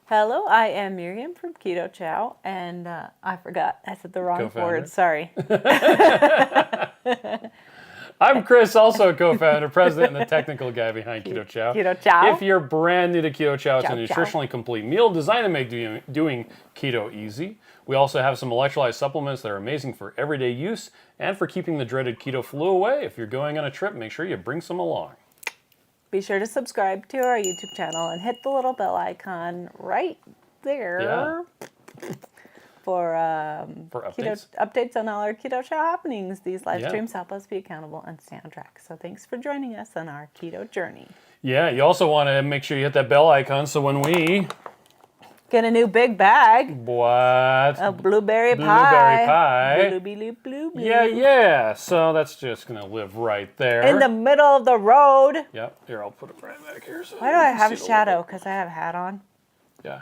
Hello, I am Miriam from Keto Chow, and I forgot. I said the wrong Co-founder. word. Sorry. I'm Chris, also a co-founder, president, and the technical guy behind Keto Chow. Keto Chow. If you're brand new to Keto Chow, it's a Chow, nutritionally complete meal designed to make doing keto easy. We also have some electrolyte supplements that are amazing for everyday use and for keeping the dreaded keto flu away. If you're going on a trip, make sure you bring some along. Be sure to subscribe to our YouTube channel and hit the little bell icon right there for updates on all our Keto Chow happenings. These live streams help us be accountable and stay on track. So thanks for joining us on our keto journey. Yeah, you also want to make sure you hit that bell icon so when we get a new big bag. What? A blueberry pie. Blue. Yeah. So that's just going to live right there. In the middle of the road. Yep. Here, I'll put it right back here. So why do I have a shadow? Because I have a hat on. Yeah.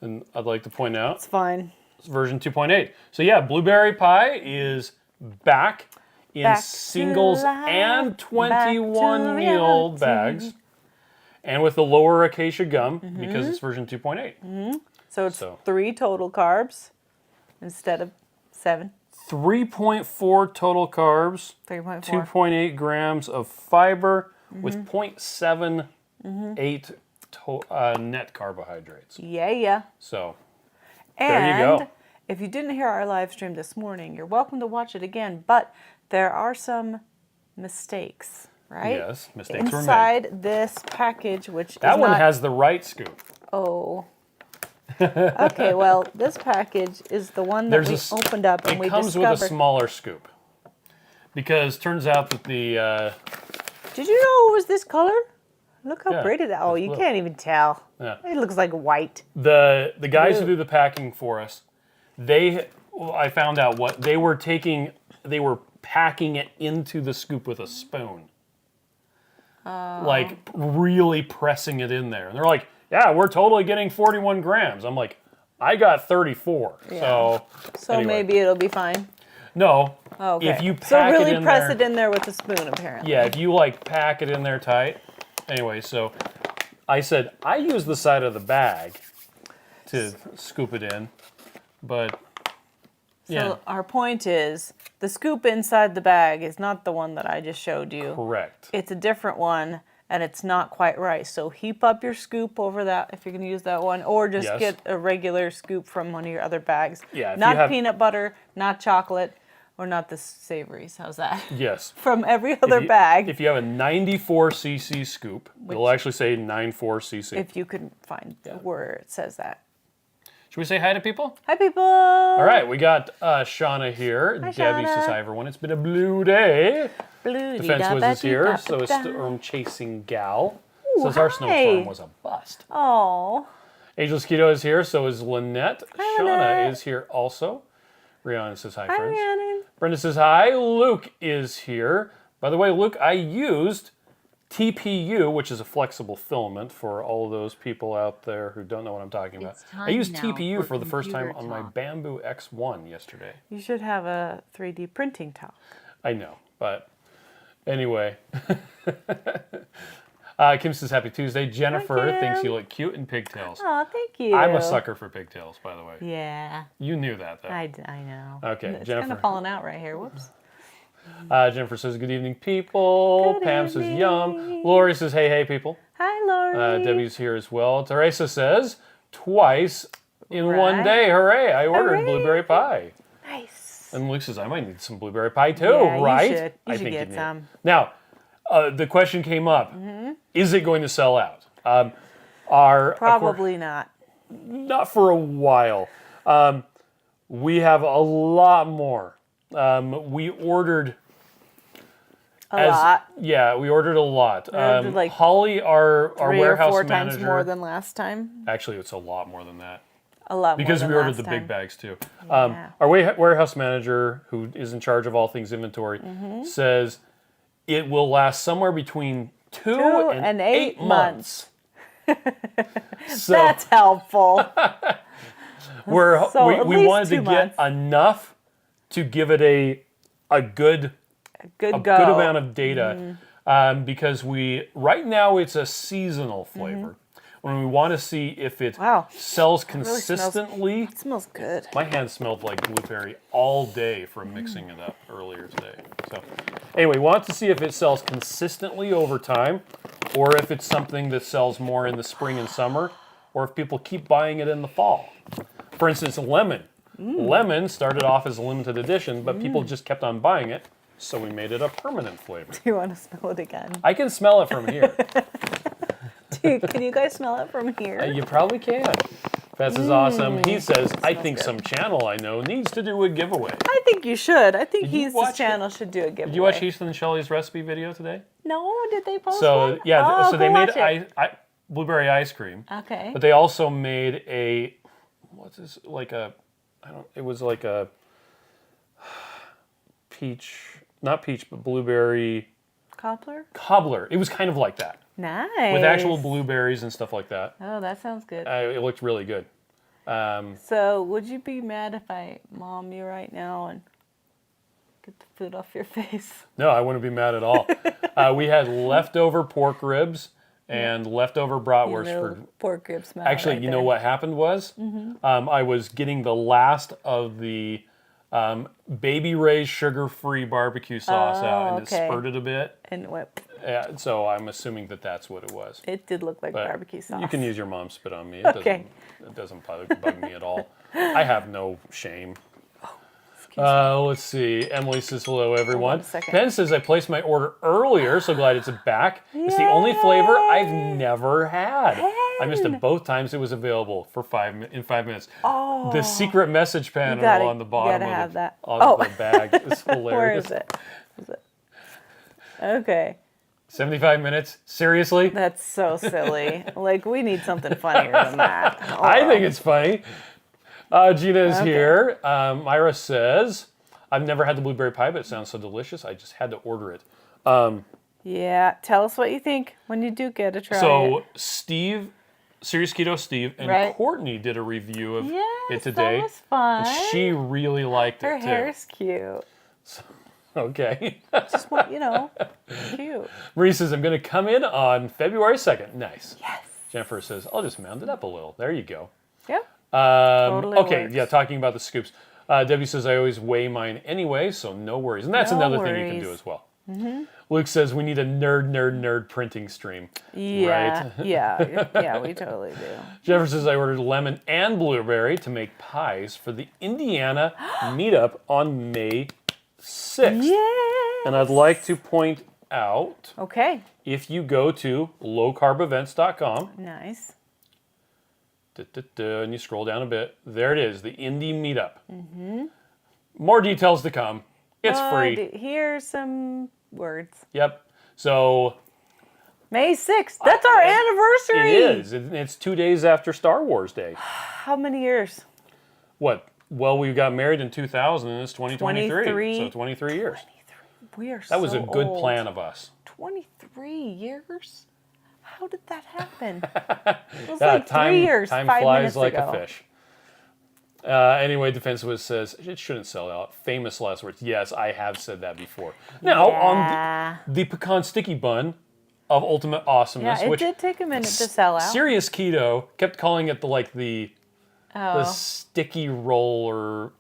And I'd like to point out. It's fine. It's version 2.8. So yeah, blueberry pie is back in singles and 21 meal bags. And with the lower acacia gum, because it's version 2.8. So it's 3 total carbs instead of 7. 3.4 total carbs, 3.4. 2.8 grams of fiber with 0.78 net carbohydrates. Yeah. So and there you go. If you didn't hear our live stream this morning, you're welcome to watch it again, but there are some mistakes. Right? Yes, mistakes were made. Inside this package, which that is one not... has the right scoop. Oh. Okay, well, this package is the one that we opened up and we discovered. It comes with a smaller scoop. Because turns out that the... Did you know it was this color? Look how pretty that... Oh, you can't even tell. Yeah. It looks like white. The guys who do the packing for us, I found out what they were packing it into the scoop with a spoon. Like really pressing it in there. And they're like, yeah, we're totally getting 41 grams. I'm like, I got 34. Yeah. So anyway. Maybe it'll be fine. No. Oh, okay. If you pack so really it in press there, it in there with a spoon, apparently. Yeah, if you like pack it in there tight. Anyway, so I said, I use the side of the bag to scoop it in. But yeah. So our point is, the scoop inside the bag is not the one that I just showed you. Correct. It's a different one, and it's not quite right. So heap up your scoop over that if you're going to use that one, or just get a regular scoop from one of your other bags. Yeah. Not peanut butter, not chocolate, or not the savories. How's that? Yes. From every other bag. If you have a 94cc scoop, it'll actually say 94cc. If you can find where it says that. Should we say hi to people? Hi, people. All right, we got Shauna here. Hi, Debbie Shauna. says hi, everyone. It's been a blue day. Defense Wiz is here, so is Storm Chasing Gal. Says our snowstorm was a bust. Oh. Ageless Keto is here, so is Lynette. Hi, Shauna Lynette. is here also. Rihanna says hi, Hi, friends. Rhiannon. Brenda says hi. Luke is here. By the way, Luke, I used TPU, which is a flexible filament for all those people out there who don't know what I'm talking about. I used TPU for the first time on my Bamboo X1 yesterday. You should have a 3D printing talk. I know, but anyway. Kim says happy Tuesday. Jennifer thinks you look cute in pigtails. Oh, thank you. I'm a sucker for pigtails, by the way. Yeah. You knew that, though. I know. Okay, it's Jennifer. kind of falling out right here. Whoops. Jennifer says, good evening, people. Good Pam evening. says, yum. Lori says, hey, people. Hi, Lori. Debbie's here as well. Teresa says, twice in one day. Hooray. I ordered blueberry pie. Nice. And Luke says, I might need some blueberry pie too, Yeah, right? You should get some. Now, the question came up, is it going to sell out? Probably not. Not for a while. We have a lot more. We ordered a lot. Yeah, we ordered a lot. Like Holly, our warehouse 3 or 4 manager. times more than last time. Actually, it's a lot more than that. A lot more because than we ordered last the time. big bags too. Yeah. Our warehouse manager, who is in charge of all things inventory, says it will last somewhere between 2 and 8 months. So that's helpful. we wanted to get enough to give it a good amount of data because right now it's a seasonal flavor. when we want to see if it sells consistently. It smells good. My hand smelled like blueberry all day from mixing it up earlier today. So anyway, we want to see if it sells consistently over time, or if it's something that sells more in the spring and summer, or if people keep buying it in the fall. For instance, lemon. Lemon started off as a limited edition, but people just kept on buying it, so we made it a permanent flavor. Do you want to smell it again? I can smell it from here. Can you guys smell it from here? You probably can. This is awesome. He says, I think some channel I know needs to do a giveaway. I think you should. I think Heath's channel should do a giveaway. Did you watch Heath and Shelley's recipe video today? No, did they post it? Yeah, oh, so they made blueberry ice cream. Okay. But they also made what's this, it was like a peach, not peach, but blueberry. Cobbler? Cobbler. It was kind of like that. Nice. With actual blueberries and stuff like that. Oh, that sounds good. It looked really good. So would you be mad if I mom you right now and get the food off your face? No, I wouldn't be mad at all. We had leftover pork ribs and leftover bratwurst for pork ribs. Actually, you know what happened was I was getting the last of the Baby Ray's sugar-free barbecue sauce out, and it spurted a bit. And it went. Yeah, so I'm assuming that's what it was. It did look like barbecue sauce. You can use your mom's spit on me. It doesn't bug me at all. I have no shame. Let's see. Emily says, hello, everyone. Ben says, I placed my order earlier, so glad it's back. Yay! It's the only flavor I've never had. I missed it both times it was available for 5 minutes. Oh. The secret message panel on the bottom of the bag is hilarious. Where is it? Okay. 75 minutes? Seriously? That's so silly. We need something funnier than that. I think it's funny. Gina is here. Myra says, I've never had the blueberry pie, but it sounds so delicious. I just had to order it. Yeah, tell us what you think when you do get a try. So Steve, Serious Keto Steve, and Courtney did a review of it today. That was fun. And she really liked it, too. Her hair's cute. So, okay. Just cute. Marie says, I'm going to come in on February 2nd. Nice. Yes. Jennifer says, I'll just mound it up a little. There you go. Yeah. Totally works. Talking about the scoops. Debbie says, I always weigh mine anyway, so no worries. And that's another thing you can do as well. Mm-hmm. Luke says, we need a nerd printing stream. Yeah, right? yeah, we totally do. Jennifer says, I ordered lemon and blueberry to make pies for the Indiana meetup on May 6th. Yes. And I'd like to point out, if you go to lowcarbevents.com. Nice. And you scroll down a bit. There it is, the Indy meetup. Mm-hmm. More details to come. It's free. Here's some words. Yep. So May 6th. That's our anniversary. It is. It's 2 days after Star Wars Day. How many years? What? Well, we got married in 2000 and it's 2023. 23. So 23 years. 23. We are That was a good plan of us. 23 years? How did that happen? It was like 3 years, time 5 flies minutes like ago. a fish. Anyway, Defensive says, it shouldn't sell out. Famous last words. Yes, I have said that before. Now, on the pecan sticky bun of Ultimate Awesomeness, which did take a minute to sell out. Serious Keto kept calling it the sticky roll or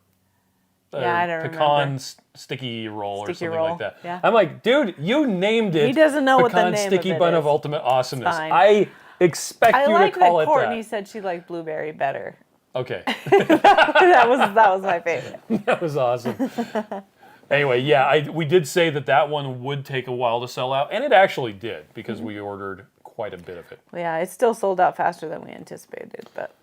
I don't pecan remember. Sticky roll or something roll. like that. Yeah. I'm like, dude, you named it. He doesn't know what the name Pecan sticky of it bun is. of Ultimate Awesomeness. Fine. I expect you to call it that. I like that Courtney said she liked blueberry better. Okay. that was my favorite. That was awesome. Anyway, we did say that one would take a while to sell out, and it actually did because we ordered quite a bit of it. Well, yeah, it still sold out faster than we anticipated, but.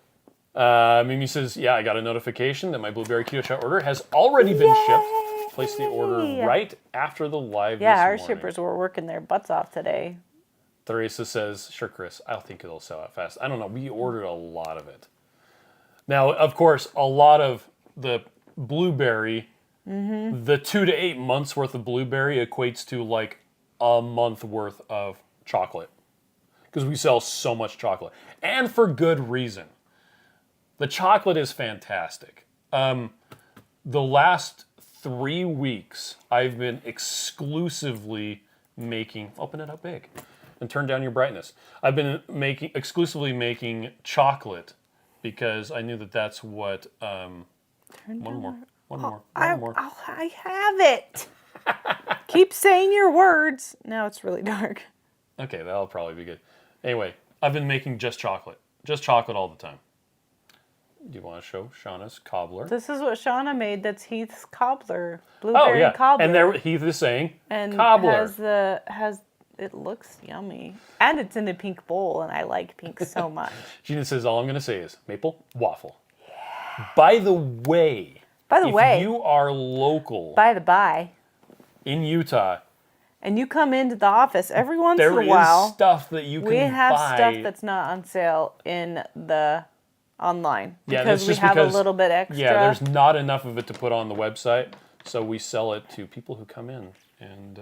Mimi says, I got a notification that my Blueberry Keto Chow order has already been shipped. Placed the order right after the live this our morning. shippers were working their butts off today. Teresa says, sure, Chris, I don't think it'll sell out fast. I don't know. We ordered a lot of it. Now, of course, a lot of the blueberry, the 2 to 8 months worth of blueberry equates to like a month worth of chocolate. Because we sell so much chocolate. And for good reason. The chocolate is fantastic. The last 3 weeks, I've been exclusively making, open it up big, and turn down your brightness. I've been exclusively making chocolate because I knew that that's what. One more. I have it. Keep saying your words. Now it's really dark. Okay, that'll probably be good. Anyway, I've been making just chocolate all the time. Do you want to show Shauna's cobbler? This is what Shauna made. That's Heath's cobbler, blueberry cobbler. And there Heath is saying and cobbler. It looks yummy, and it's in a pink bowl, and I like pink so much. Gina says all I'm going to say is maple waffle. Yeah. By the way, if you are local, in Utah, and you come into the office every once in a while, there is stuff that you can buy. We have stuff that's not on sale in the online because we have a little bit extra. Yeah, there's not enough of it to put on the website, so we sell it to people who come in. And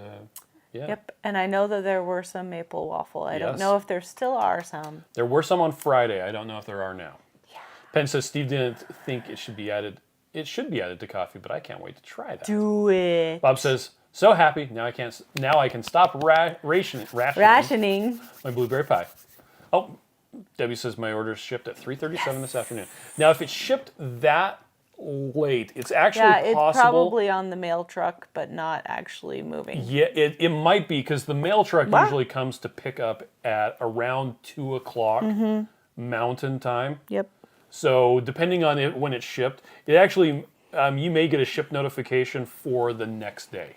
Yep, and I know that there were some maple waffle. I don't know if there still are some. There were some on Friday. I don't know if there are now. Yeah. Penn says Steve didn't think it should be added. It should be added to coffee, but I can't wait to try that. Do it. Bob says, so happy now I can stop rationing my blueberry pie. Oh, Debbie says my order shipped at 3:37 this afternoon. Now, if it's shipped that late, it's actually possible. It's probably on the mail truck, but not actually moving. Yeah, it might be because the mail truck usually comes to pick up at around 2 o'clock Mountain Time. Yep. So depending on when it's shipped, it actually you may get a ship notification for the next day.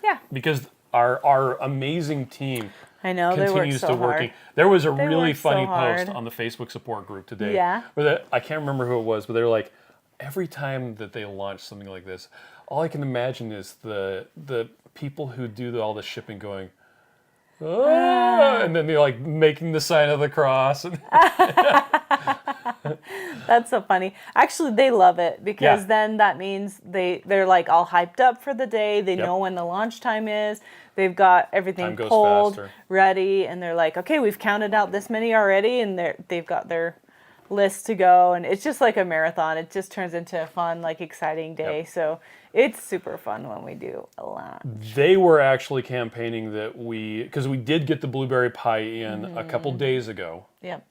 Yeah. Because our amazing team. I know, continues to working. There was a really funny post on the Facebook support group today. Yeah. Where I can't remember who it was, but they were like, every time that they launch something like this, all I can imagine is the people who do all the shipping going, and then they're like making the sign of the cross. That's so funny. Actually, they love it because then that means they're like all hyped up for the day. They know when the launch time is. They've got everything pulled, ready, and they're like, okay, we've counted out this many already, and they've got their list to go, and it's just like a marathon. It just turns into a fun, like, exciting day. Yep. So it's super fun when we do a lot. They were actually campaigning that because we did get the blueberry pie in a couple days ago. Yep.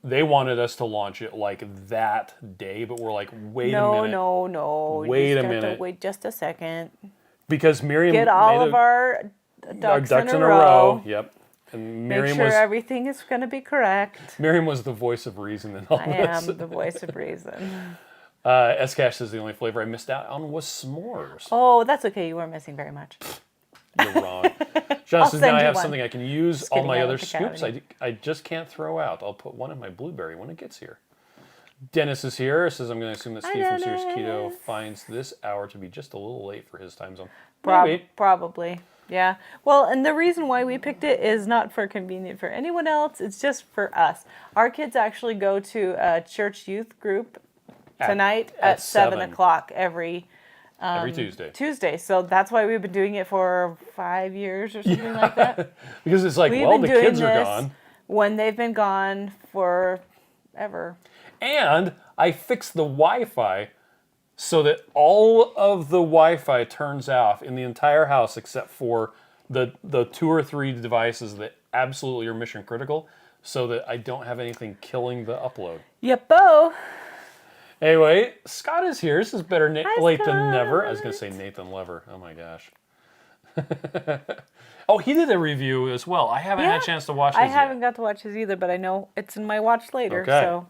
They wanted us to launch it like that day, but we're like, wait a minute. No. Wait a minute. Wait just a second. Because Miriam get all of our ducks in a row. Yep. And Miriam make sure everything is going to be correct. Miriam was the voice of reason in all this. I am the voice of reason. S-Cash says the only flavor I missed out on was s'mores. Oh, that's okay. You weren't missing very much. You're wrong. John says now I have something I can use. All my other scoops I just can't throw out. I'll put one in my blueberry when it gets here. Dennis is here. Says I'm going to assume that Steve from Serious Keto finds this hour to be just a little late for his time zone. Probably. Yeah. Well, and the reason why we picked it is not for convenient for anyone else. It's just for us. Our kids actually go to a church youth group tonight at 7 o'clock every Tuesday. So that's why we've been doing it for 5 years or something like that. Because it's like, the kids are gone. When they've been gone forever. And I fixed the Wi-Fi so that all of the Wi-Fi turns off in the entire house except for the 2 or 3 devices that absolutely are mission critical, so that I don't have anything killing the upload. Yep-o. Anyway, Scott is here. This is better late than never. I was going to say Nathan Lever. Oh my gosh. Oh, he did a review as well. I haven't had a chance to watch his yet. I haven't got to watch his either, but I know it's in my watch later, so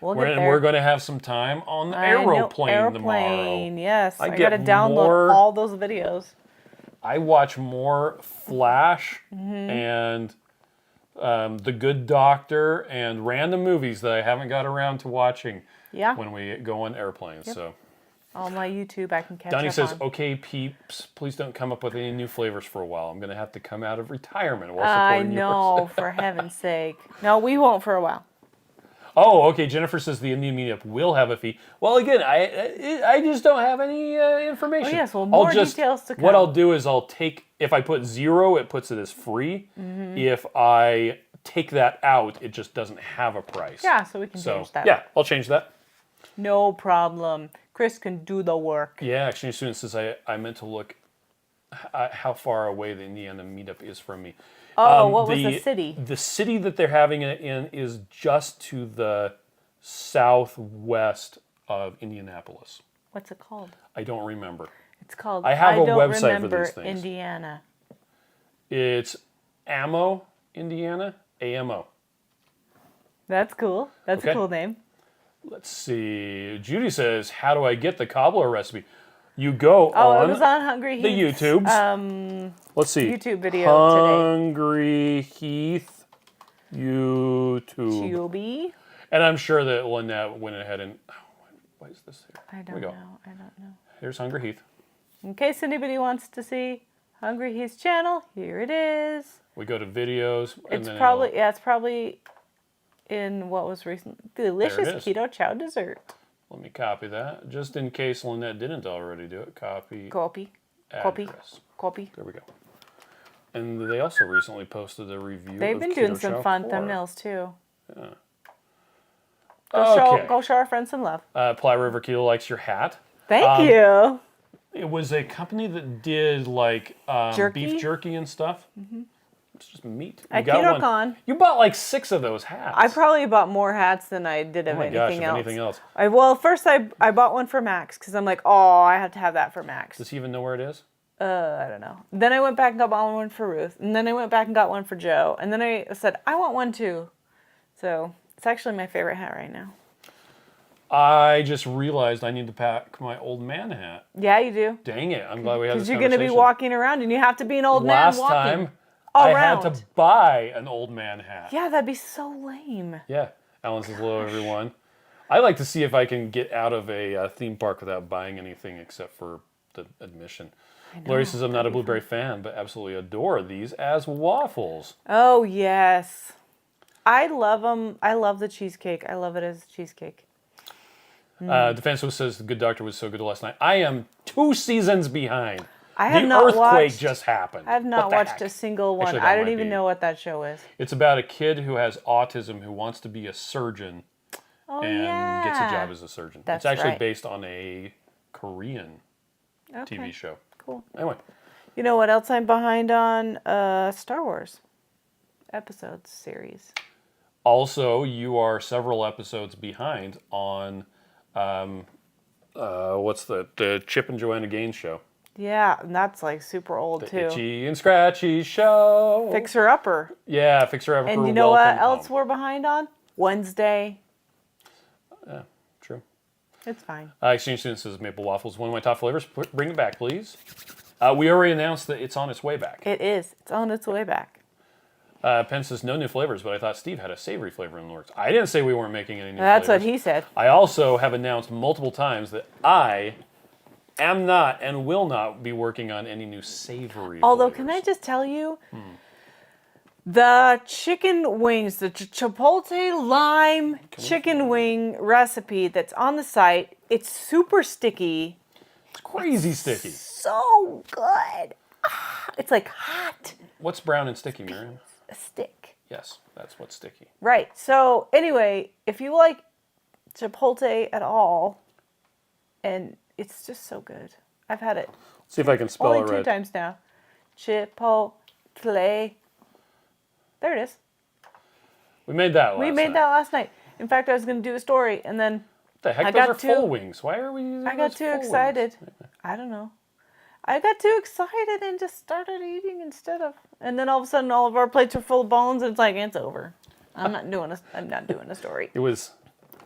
we'll get there. We're going to have some time on the aeroplane tomorrow. Yes. I got to download all those videos. I watch more Flash and The Good Doctor and random movies that I haven't got around to watching when we go on airplanes. Yep. So on my YouTube, I can catch Donnie up says, on. okay, peeps, please don't come up with any new flavors for a while. I'm going to have to come out of retirement while supporting yours. I know, for heaven's sake. No, we won't for a while. Oh, okay. Jennifer says the Indian meetup will have a fee. Well, again, I just don't have any information. Oh, yes, well, more details to come. What I'll do is if I put 0, it puts it as free. If I take that out, it just doesn't have a price. Yeah, so we can change that. Yeah, I'll change that. No problem. Chris can do the work. Yeah, exchange student says I meant to look how far away the Indiana meetup is from me. Oh, what was the city? The city that they're having it in is just to the southwest of Indianapolis. What's it called? I don't remember. It's called I have a website for these things. Indiana. It's Amo, Indiana. AMO. That's cool. That's a cool name. Let's see. Judy says, how do I get the cobbler recipe? You go on it was on Hungry Heath. The YouTubes. Let's see. YouTube video Hungry Heath YouTube. Tubi. And I'm sure that Lynette went ahead and... why is this here? I don't know. Here's Hungry Heath. In case anybody wants to see Hungry Heath's channel, here it is. We go to videos. It's probably in what was recent. Delicious Keto Chow dessert. Let me copy that, just in case Lynette didn't already do it. Copy. Address. Copy. There we go. And they also recently posted a review. They've been doing some fun thumbnails too. Yeah. Go show our friends some love. Ply River Kilo likes your hat. Thank you. It was a company that did like beef jerky and stuff. Mm-hmm. It's just meat. At KetoCon. You bought like 6 of those hats. I probably bought more hats than I did of anything else. First I bought one for Max because I'm like, oh, I have to have that for Max. Does he even know where it is? I don't know. Then I went back and got one for Ruth. And then I went back and got one for Joe. And then I said, I want one too. So it's actually my favorite hat right now. I just realized I need to pack my old man hat. Yeah, you do. Dang it. I'm glad we had this conversation. Because you're going to be walking around and you have to be an old man walking. Last time, I had to buy an old man hat. Yeah, that'd be so lame. Yeah. Alan says, hello, everyone. I like to see if I can get out of a theme park without buying anything except for the admission. Lori says, I'm not a blueberry fan, but absolutely adore these as waffles. Oh, yes. I love them. I love the cheesecake. I love it as a cheesecake. Defensive says, the Good Doctor was so good last night. I am 2 seasons behind. The earthquake just happened. I have not watched a single one. I don't even know what that show is. It's about a kid who has autism who wants to be a surgeon and gets a job as a surgeon. It's actually based on a Korean TV show. Cool. Anyway. You know what else I'm behind on? Star Wars episodes series. Also, you are several episodes behind on what's the Chip and Joanna Gaines show. Yeah, and that's like super old too. Itchy and Scratchy show. Fixer Upper. Yeah, Fixer Upper. And you know what else we're behind on? Wednesday. Yeah, true. It's fine. Exchange Student says maple waffles, one of my top flavors. Bring it back, please. We already announced that it's on its way back. It is. It's on its way back. Penn says no new flavors, but I thought Steve had a savory flavor in the works. I didn't say we weren't making any new flavors. That's what he said. I also have announced multiple times that I am not and will not be working on any new savory flavors. Can I just tell you, the chicken wings, the chipotle lime chicken wing recipe that's on the site, it's super sticky. It's crazy sticky. So good. It's like hot. What's brown and sticky, Miriam? A stick. Yes, that's what's sticky. Right. So anyway, if you like chipotle at all, and it's just so good. I've had it. See if I can spell it right. Only 2 times now. Chipotle. There it is. We made that last night. In fact, I was going to do a story, and then what the heck? Those are full wings. Why are we using I got too excited. I don't know. I got too excited and just started eating instead of. And then all of a sudden, all of our plates are full of bones, and it's like it's over. I'm not doing a story. It was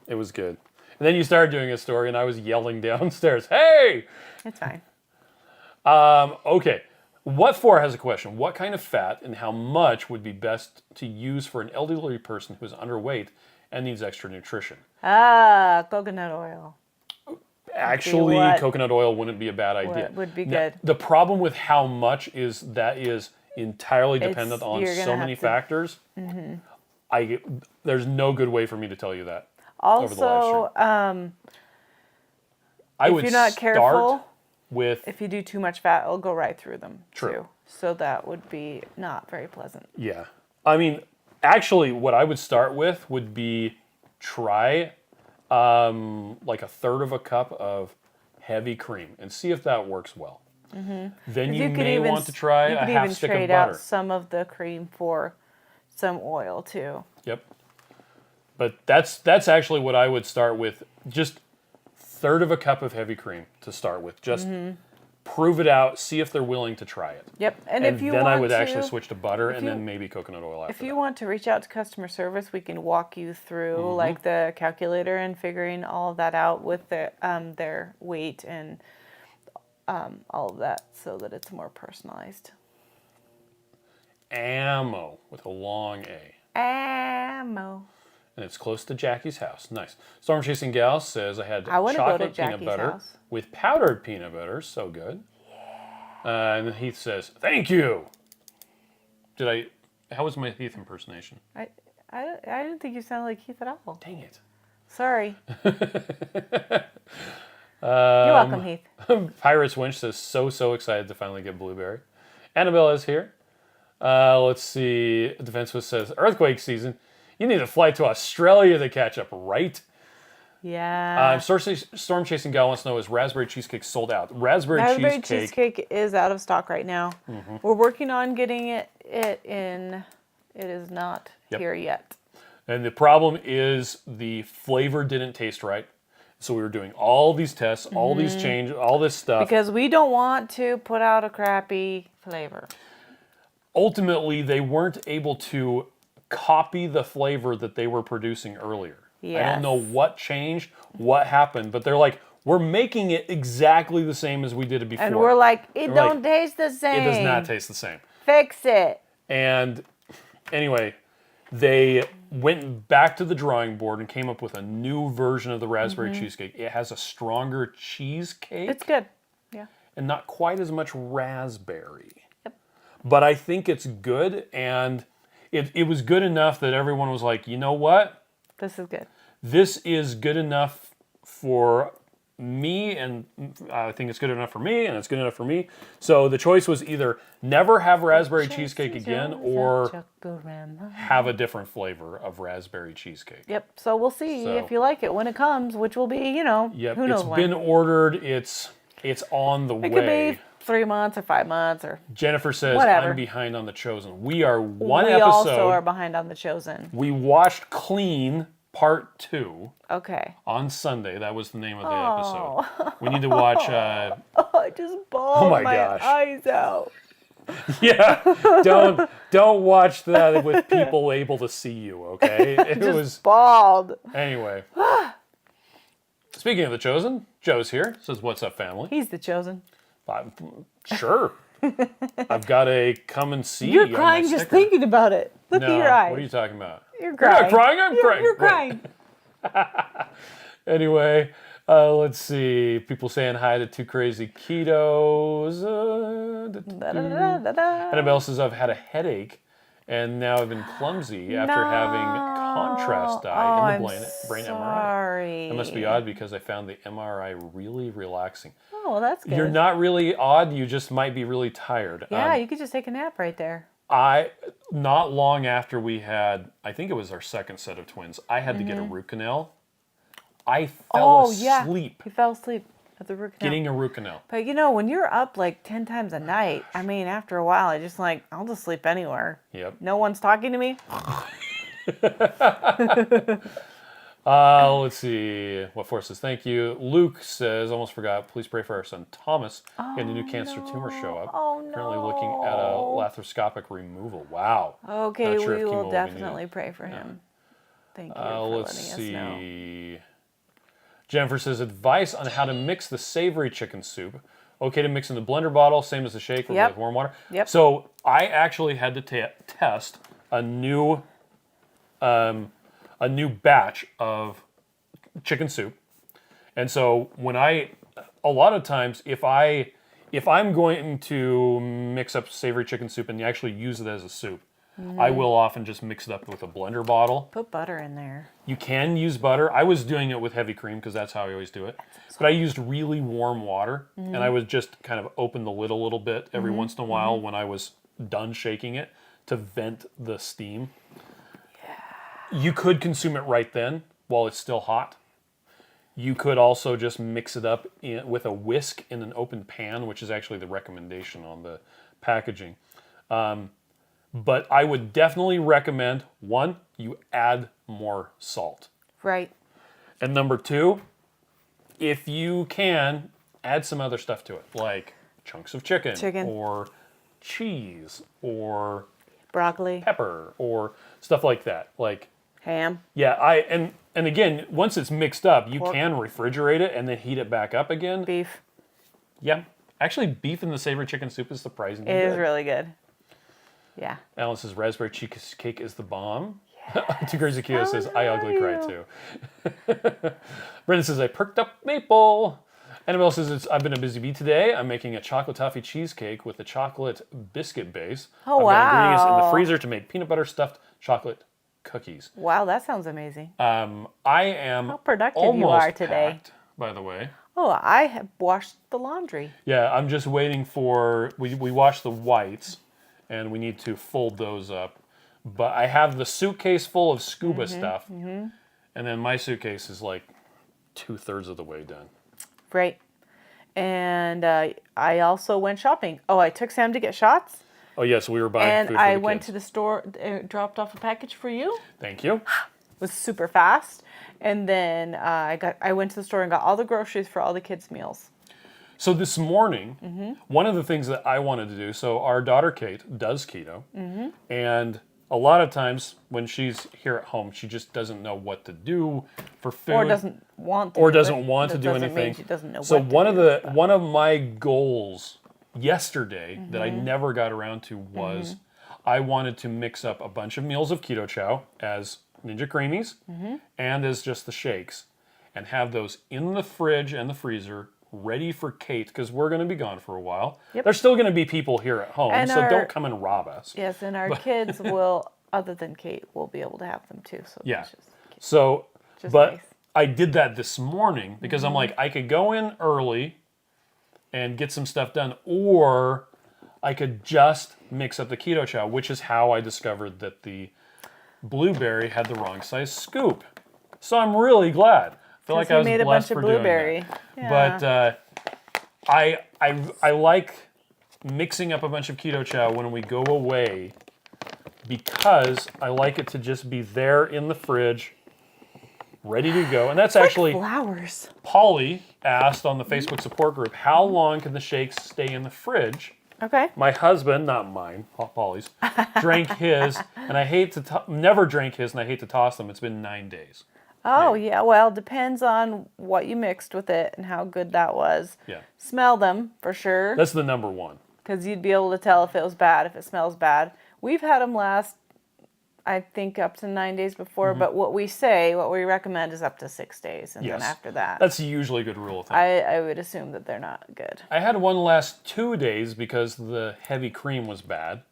good. And then you started doing a story, and I was yelling downstairs, "Hey!" It's fine. Okay. What for has a question. What kind of fat and how much would be best to use for an elderly person who is underweight and needs extra nutrition? Coconut oil. Actually, coconut oil wouldn't be a bad idea. Would be good. The problem with how much is that is entirely dependent on so many factors. Mm-hmm. There's no good way for me to tell you that. Also, if you're not careful, if you do too much fat, it'll go right through them. True. Too. So that would be not very pleasant. Yeah. I mean, actually, what I would start with would be try like 1/3 of a cup of heavy cream and see if that works well. then you may want to try a half stick of butter. You could even trade out some of the cream for some oil too. Yep. But that's actually what I would start with. Just third of a cup of heavy cream to start with. Just prove it out. See if they're willing to try it. Yep. And if you then I would actually switch to butter and then maybe coconut oil after If you want to reach out to customer service, we can walk you through like the calculator and figuring all of that out with their weight and all of that so that it's more personalized. Ammo with a long A. Ammo. And it's close to Jackie's house. Nice. Storm Chasing Gal says I had chocolate peanut butter with powdered peanut butter. So good. Yeah. And then Heath says, "Thank you." How was my Heath impersonation? I didn't think you sounded like Heath at all. Dang it. Sorry. You're welcome, Heath. Pirates Winch says, so excited to finally get blueberry. Annabelle is here. Let's see. Defenseless says, earthquake season. You need to fly to Australia to catch up, right? Yeah. Storm Chasing Gal wants to know, is raspberry cheesecake sold out? Raspberry cheesecake is out of stock right now. We're working on getting it in. It is not here yet. And the problem is the flavor didn't taste right. So we were doing all these tests, all these changes, all this stuff. Because we don't want to put out a crappy flavor. Ultimately, they weren't able to copy the flavor that they were producing earlier. Yes. I don't know what changed, what happened, but they're like, we're making it exactly the same as we did it before. And we're like, it don't taste the same. It does not taste the same. Fix it. And anyway, they went back to the drawing board and came up with a new version of the raspberry cheesecake. It has a stronger cheesecake. It's good. Yeah. And not quite as much raspberry. Yep. But I think it's good, and it was good enough that everyone was like, you know what? This is good. This is good enough for me, and I think it's good enough for me, and it's good enough for me. So the choice was either never have raspberry cheesecake again or have a different flavor of raspberry cheesecake. Yep. So we'll see if you like it when it comes, which will be, who knows when. It's been ordered. It's on the way. It could be 3 months or 5 months or Jennifer says, whatever. I'm behind on The Chosen. We are one episode. We also are behind on The Chosen. We watched Clean Part 2. Okay. On Sunday. That was the name of the episode. We need to watch... I just bawled my eyes out. Yeah. Don't watch that with people able to see you, okay? It was bawled. Anyway. Speaking of The Chosen, Joe's here. Says, what's up, family? He's The Chosen. Sure. I've got a come and see. You're crying just thinking about it. Look at your eyes. What are you talking about? You're crying. You're not crying. I'm crying. You're crying. Anyway, let's see. People saying hi to Two Crazy Ketos. Annabelle says, I've had a headache and now I've been clumsy after having contrast dye in the brain MRI. It must be odd because I found the MRI really relaxing. Oh, well, that's good. You're not really odd. You just might be really tired. Yeah, you could just take a nap right there. Not long after we had, I think it was our second set of twins, I had to get a root canal. I fell asleep. You fell asleep at the root canal. Getting a root canal. But when you're up like 10 times a night, after a while, I'll just sleep anywhere. Yep. No one's talking to me. Let's see. What Force says, thank you. Luke says, almost forgot, please pray for our son Thomas. He had a new cancer tumor show up. Oh, no. Currently looking at a laparoscopic removal. Wow. Okay, we will definitely pray for him. Thank you for letting us know. Jennifer says, advice on how to mix the savory chicken soup. Okay to mix in the blender bottle, same as the shake with warm water. Yep. So I actually had to test a new batch of chicken soup. And so a lot of times if I'm going to mix up savory chicken soup and actually use it as a soup, I will often just mix it up with a blender bottle. Put butter in there. You can use butter. I was doing it with heavy cream because that's how I always do it. But I used really warm water and I would just kind of open the lid a little bit every once in a while when I was done shaking it to vent the steam. You could consume it right then while it's still hot. You could also just mix it up with a whisk in an open pan, which is actually the recommendation on the packaging. But I would definitely recommend, one, you add more salt. Right. And number two, if you can, add some other stuff to it, like chunks of chicken. Or cheese or broccoli, pepper, or stuff like that. Like ham. Yeah, and again, once it's mixed up, you can refrigerate it and then heat it back up again. Beef. Yeah. Actually, beef in the savory chicken soup is surprisingly good. It good. is really good. Yeah. Alan says raspberry cheesecake is the bomb. Yes. Too Crazy Keto says, I ugly cry too. Brendan says, I perked up maple. Annabelle says, I've been a busy bee today. I'm making a chocolate toffee cheesecake with a chocolate biscuit base. Oh, I've got ingredients in the wow. freezer to make peanut butter stuffed chocolate cookies. Wow, that sounds amazing. I am How productive almost you are today. packed, by the way. Oh, I have washed the laundry. Yeah, I'm just waiting for, we washed the whites, and we need to fold those up. But I have the suitcase full of scuba stuff, and then my suitcase is like 2/3 of the way done. Right. And I also went shopping. Oh, I took Sam to get shots. Oh, yes, we were buying and food for the I kids. went to the store, dropped off a package for you. Thank you. It was super fast. And then I went to the store and got all the groceries for all the kids' meals. So this morning, one of the things that I wanted to do, so our daughter Kate does keto, and a lot of times when she's here at home, she just doesn't know what to do for food. Or doesn't want to. Or doesn't want to do doesn't anything. Mean she doesn't know so what to do, one of my goals yesterday that I never got around to was I wanted to mix up a bunch of meals of Keto Chow as Ninja Creamies and as just the shakes, and have those in the fridge and the freezer ready for Kate, because we're going to be gone for a while. Yep. There's still going to be people here at home, And so don't come and rob us. Yes, and our kids will, other than Kate, will be able to have them too. So Yeah. that's So, just but nice. I did that this morning because I'm like, I could go in early and get some stuff done, or I could just mix up the Keto Chow, which is how I discovered that the blueberry had the wrong size scoop. So I'm really glad. I feel like I was made a blessed bunch of for doing blueberry. that. Yeah. But I like mixing up a bunch of Keto Chow when we go away, because I like it to just be there in the fridge, ready to go. And that's actually flowers. Polly asked on the Facebook support group, how long can the shakes stay in the fridge? Okay. My husband, not mine, Polly's, drank his, and I hate to never drank his, and I hate to toss them. It's been 9 days. Oh, yeah. Well, depends on what you mixed with it and how good that was. Yeah. Smell them, for sure. That's the number one. Because you'd be able to tell if it was bad, if it smells bad. We've had them last, I think, up to 9 days before, but what we recommend is up to 6 days. And then after that, That's usually a good rule of thumb. I would assume that they're not good. I had one last 2 days because the heavy cream was bad.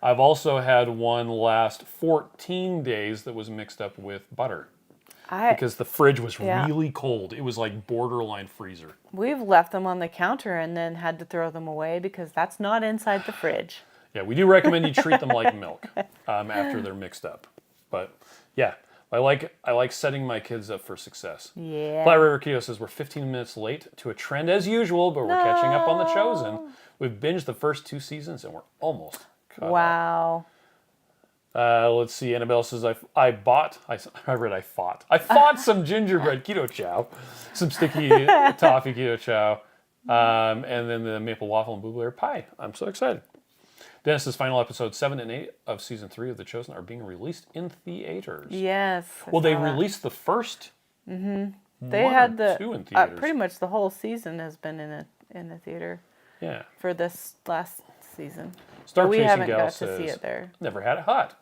I've also had one last 14 days that was mixed up with butter. Because the fridge was really cold. It was like borderline freezer. We've left them on the counter and then had to throw them away because that's not inside the fridge. Yeah, we do recommend you treat them like milk after they're mixed up. But yeah, I like setting my kids up for success. Yeah. Flat River Keto says we're 15 minutes late to a trend as usual, but we're catching up on The Chosen. We've binged the first 2 seasons and we're almost caught up. Wow. Let's see. Annabelle says I fought some gingerbread Keto Chow, some sticky toffee Keto Chow, and then the maple waffle and blueberry pie. I'm so excited. Dennis's final episodes 7 and 8 of season 3 of The Chosen are being released in theaters. Yes. Well, they released the first. They had two in theaters. pretty much the whole season has been in the theater. Yeah. For this last season. Star we Chasing haven't Gal got says, to see it there. never had it hot.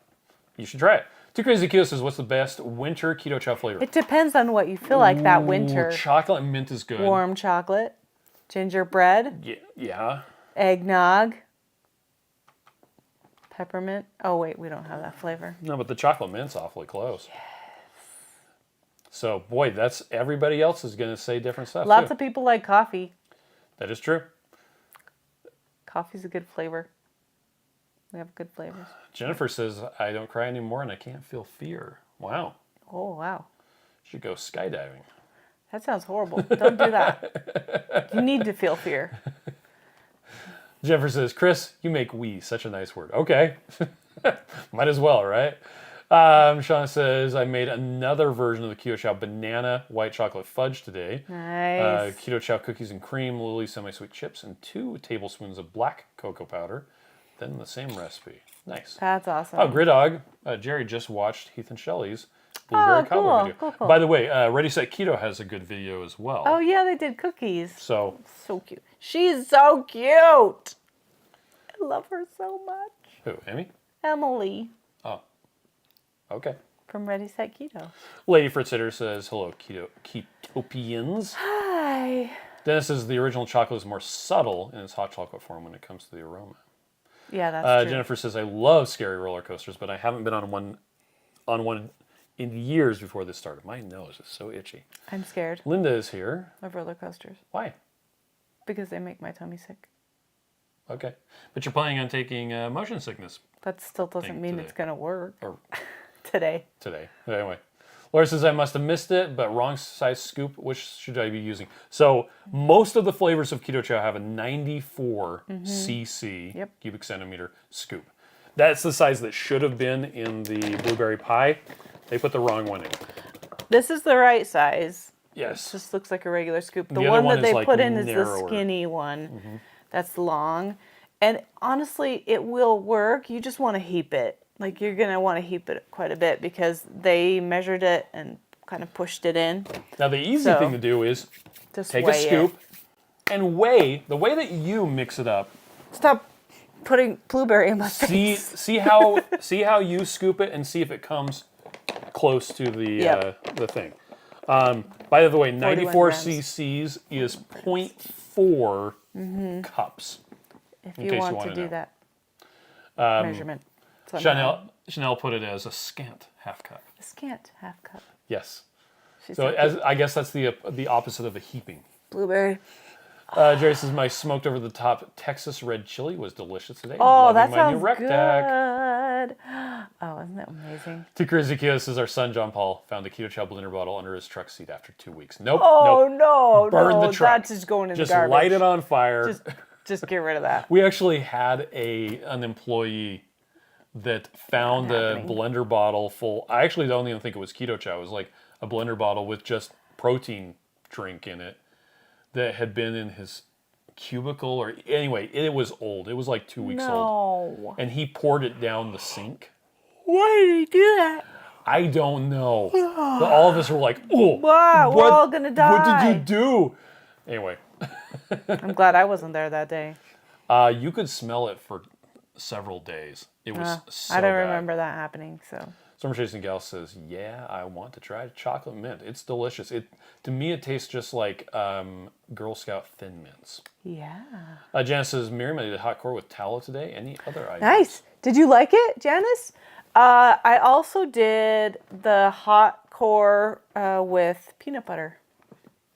You should try it. Two Crazy Keto says, what's the best winter Keto Chow flavor? It depends on what you feel like that winter. Chocolate and mint is good. Warm chocolate, gingerbread, Yeah. eggnog, peppermint. Oh, wait, we don't have that flavor. No, but the chocolate mint's awfully close. Yes. So, boy, that's everybody else is going to say different stuff. Lots of people like coffee. That is true. Coffee's a good flavor. We have good flavors. Jennifer says, I don't cry anymore and I can't feel fear. Wow. Oh, wow. Should go skydiving. That sounds horrible. Don't do that. You need to feel fear. Jennifer says, Chris, you make "we" such a nice word. Okay. Might as well, right? Shauna says, I made another version of the Keto Chow banana white chocolate fudge today. Nice. Keto Chow cookies and cream, Lily semi-sweet chips, and 2 tablespoons of black cocoa powder. Then the same recipe. Nice. That's awesome. Oh, Gridog. Jerry just watched Heath and Shelley's blueberry cobbler video. Cool. By the way, Ready Set Keto has a good video as well. Oh, yeah, they did cookies. So cute. She's so cute. I love her so much. Who, Amy? Emily. Oh, okay. From Ready Set Keto. Lady Fritzitter says, hello, Ketopians. Hi. Dennis says the original chocolate is more subtle in its hot chocolate form when it comes to the aroma. Yeah, that's true. Jennifer says, I love scary roller coasters, but I haven't been on one in years before this started. My nose is so itchy. I'm scared Linda is here. of roller coasters. Why? Because they make my tummy sick. Okay. But you're planning on taking motion sickness That still doesn't mean it's going to work. Or today. Anyway. Laura says, I must have missed it, but wrong size scoop. Which should I be using? So most of the flavors of Keto Chow have a 94 cc cubic centimeter scoop. That's the size that should have been in the blueberry pie. They put the wrong one in. This is the right size. Yes. It just looks like a regular scoop. The The other one one that is they like put in is the narrower. skinny one. That's long. And honestly, it will work. You just want to heap it. Like, you're going to want to heap it quite a bit because they measured it and kind of pushed it in. Now, the easy thing to do is just take a scoop and weigh. The way that you mix it up. Stop putting blueberry in my face. See how you scoop it and see if it comes close to the thing. By the way, 94 cc's is 0.4 cups. If you want to do that measurement. Chanel put it as a scant half cup. A scant half cup. Yes. I guess that's the opposite of a heaping. Blueberry. Jerry says my smoked over the top Texas red chili was delicious today. Oh, that my sounds new rec good. Deck. Oh, isn't that amazing? Too Crazy Keo says our son John Paul found a Keto Chow blender bottle under his truck seat after 2 weeks. Nope. Oh nope. no! Burn the truck. That's just going in just the garbage. light it on fire. Just get rid of that. We actually had an employee that found a blender bottle full. I actually don't even think it was Keto Chow. It was like a blender bottle with just protein drink in it that had been in his cubicle, or anyway, it was old. It was like 2 weeks old. And he poured it down the sink. Why did he do that? I don't know. But all of us were like, oh, wow, we're all gonna die. What did you do? Anyway. I'm glad I wasn't there that day. You could smell it for several days. It was so I don't bad. remember that happening, so. Summer Chasing Gal says, yeah, I want to try chocolate mint. It's delicious. To me, it tastes just like Girl Scout Thin Mints. Yeah. Janice says, Miriam, I did hot core with tallow today. Any other items? Nice. Did you like it, Janice? I also did the hot core with peanut butter.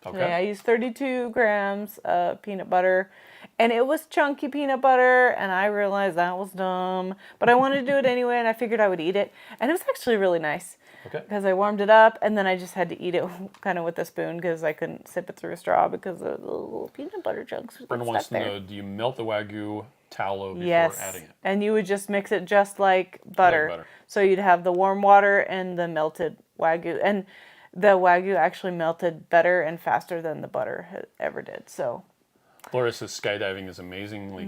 Okay. Today. I used 32 grams of peanut butter. And it was chunky peanut butter, and I realized that was dumb. But I wanted to do it anyway, and I figured I would eat it. And it was actually really nice. Okay. Because I warmed it up, and then I just had to eat it kind of with a spoon because I couldn't sip it through a straw because of the little peanut butter chunks. Brenda wants to know, do you melt the Wagyu tallow before adding it? And you would just mix it just like butter. So you'd have the warm water and the melted Wagyu. And the Wagyu actually melted better and faster than the butter ever did. So... Laura says skydiving is amazingly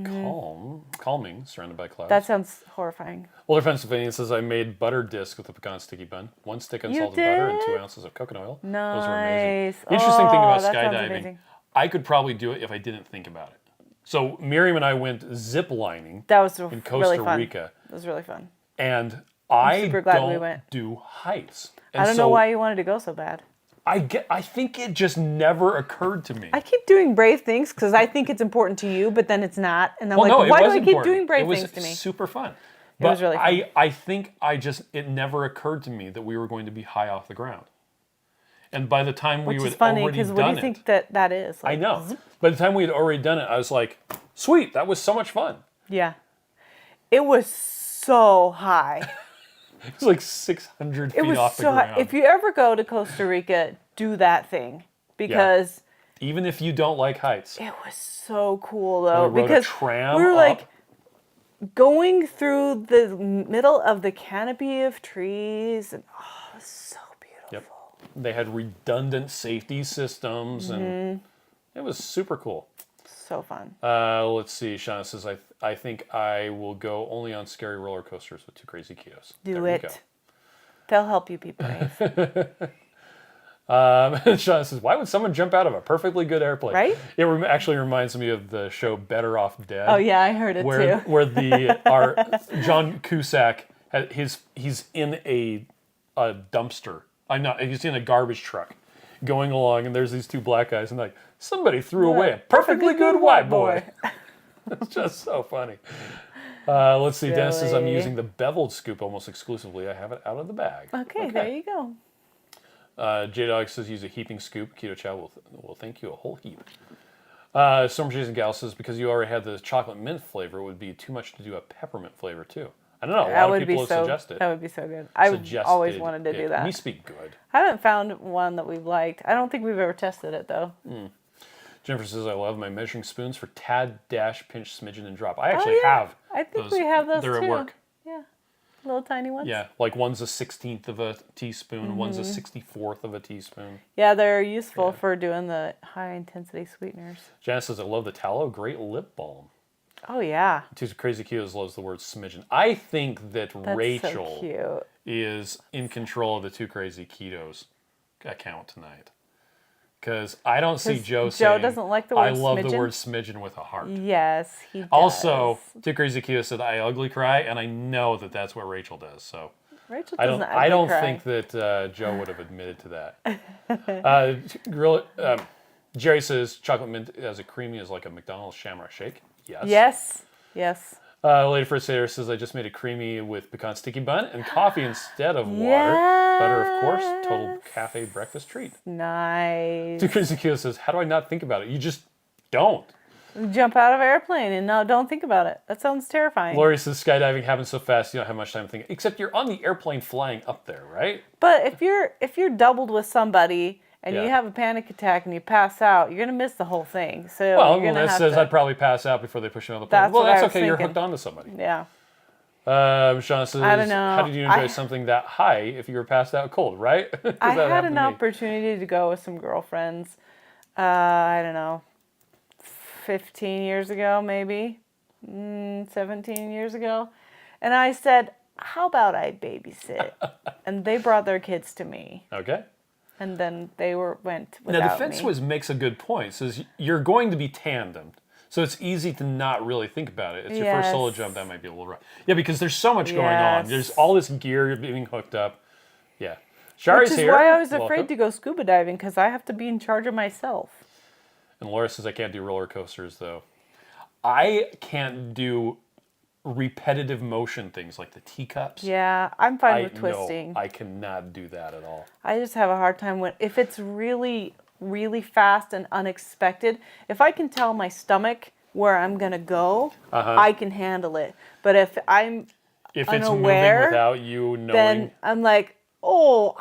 calming, surrounded by clouds. That sounds horrifying. Older Pennsylvania says I made butter disc with a pecan sticky bun, 1 stick unsalted butter, and 2 ounces of coconut oil. Nice. Those were amazing. Interesting thing about that sounds skydiving, amazing. I could probably do it if I didn't think about it. So Miriam and I went ziplining in Costa Rica. It was really fun. And I'm super glad we went. do heights. And I don't know why you wanted to go so bad. I think it just never occurred to me. I keep doing brave things because I think it's important to you, but then it's not. And I'm why do I keep doing brave things to me? It was super fun. It was really fun. I think it never occurred to me that we were going to be high off the ground. And by the time we had already done it... Which is funny, because what do you think that is? I know. By the time we had already done it, I was like, sweet, that was so much fun. Yeah. It was so high. It was like 600 feet off the ground. If you ever go to Costa Rica, do that thing. because even if you don't like heights, it was so cool though. We rode because a tram we were up. like going through the middle of the canopy of trees, and it was so beautiful. Yep. They had redundant safety systems, and it was super cool. So fun. Let's see. Shauna says, I think I will go only on scary roller coasters with 2 Crazy Ketos. Do it. They'll help you be brave. Shauna says, why would someone jump out of a perfectly good airplane? Right? It actually reminds me of the show Better Off Dead. Oh yeah, I heard it too. Where our John Cusack, he's in a dumpster. He's in a garbage truck going along, and there's these 2 black guys, and like, somebody threw away a perfectly good white boy. It's just so funny. Let's see. Dennis says, I'm using the beveled scoop almost exclusively. I have it out of the bag. Okay. There you go. J-Dog says, use a heaping scoop. Keto Chow will thank you a whole heap. Storm Jason Gal says, because you already had the chocolate mint flavor, it would be too much to do a peppermint flavor too. I don't know. A lot of people have suggested. That would be so good. I always wanted to do that. Me speak good. I haven't found one that we've liked. I don't think we've ever tested it though. Jennifer says, I love my measuring spoons for tad, dash, pinch, smidgen, and drop. I actually have. I think we have those They're too. at work. Yeah. Little tiny ones. Yeah, like one's a 16th of a teaspoon, one's a 64th of a teaspoon. Yeah, they're useful for doing the high intensity sweeteners. Janice says, I love the tallow. Great lip balm. Oh, yeah. 2 Crazy Ketos loves the word smidgen. I think that Rachel so cute. is in control of the 2 Crazy Ketos account tonight. Because I don't see Joe saying, doesn't like the word I love smidgen. the word smidgen with a heart. Yes, he does. Also, 2 Crazy Ketos said, I ugly cry, and I know that that's what Rachel does. So Rachel doesn't I don't cry. think that Joe would have admitted to that. Jerry says, chocolate mint as a creamy is like a McDonald's Shamrock Shake. Yes. Yes. Lady First Sailor says, I just made a creamy with pecan sticky bun and coffee instead of water. Butter, of course. Total cafe breakfast treat. Nice. 2 Crazy Keto says, how do I not think about it? You just don't. Jump out of an airplane and don't think about it. That sounds terrifying. Lori says, skydiving happens so fast you don't have much time to think. Except you're on the airplane flying up there, right? But if you're doubled with somebody and you have a panic attack and you pass out, you're gonna miss the whole thing. So you're gonna have I'd probably pass out before they push you on the plane. That's okay. You're hooked onto somebody. Yeah. Sean says, I don't know. How did you enjoy something that high if you were passed out cold, right? I had an opportunity to go with some girlfriends. I don't know, 15 years ago, maybe 17 years ago, and I said, "How about I babysit?" And they brought their kids to me. Okay. And then they went without me. Now, the Fence Whiz makes a good point. Says you're going to be tandemed. So it's easy to not really think about it. It's your first solo jump, that might be a little rough. Yeah, because there's so much going on. There's all this gear being hooked up. Yeah. Shari's Which is here. why I was afraid to go scuba diving, because I have to be in charge of myself. And Laura says, I can't do roller coasters, though. I can't do repetitive motion things like the teacups. Yeah, I'm fine with twisting. No, I cannot do that at all. I just have a hard time if it's really, really fast and unexpected. If I can tell my stomach where I'm gonna go, I can handle it. But if I'm unaware, it's moving without you knowing, then I'm like, oh,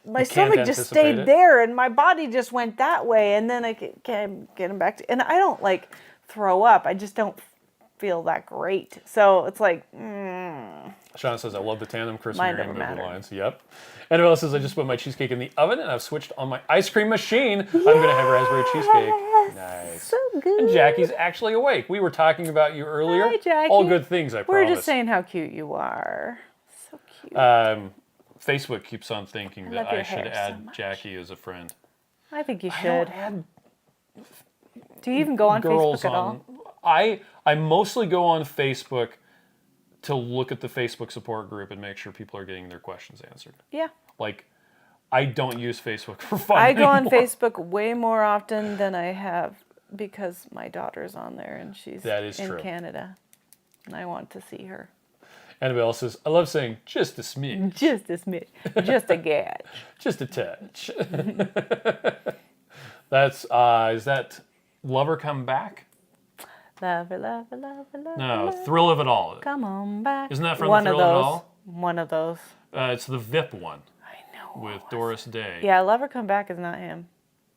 my stomach just stayed there and my body just went that way, and then I can't get them back to. And I don't like throw up. I just don't feel that great. So it's like, Sean says, I love the tandem. Chris Mine Miriam never moving mattered. lines. Yep. And else says, I just put my cheesecake in the oven and I've switched on my ice cream machine. I'm going to have raspberry cheesecake. Nice. So good. And Jackie's actually awake. We were talking about you earlier. Hi, Jackie. All good things, I promise. We're just saying how cute you are. So cute. Facebook keeps on thinking that I should add Jackie as a friend. I think you should. I don't add Do you even go on Facebook at all? I mostly go on Facebook to look at the Facebook support group and make sure people are getting their questions answered. Yeah. Like, I don't use Facebook for fun I go on anymore. Facebook way more often than I have because my daughter's on there and she's in Canada. And I want to see her. Anybody else says, I love saying just a smidge. Just a smidge. Just a gauge. Just a touch. That's, is that Lover Come Back? Lover, lover, lover, lover. No, Thrill of It All. Come on back. Isn't that from the Thrill of It All? One of those. It's the VIP one. I know. With Doris Day. Yeah, Lover Come Back is not him.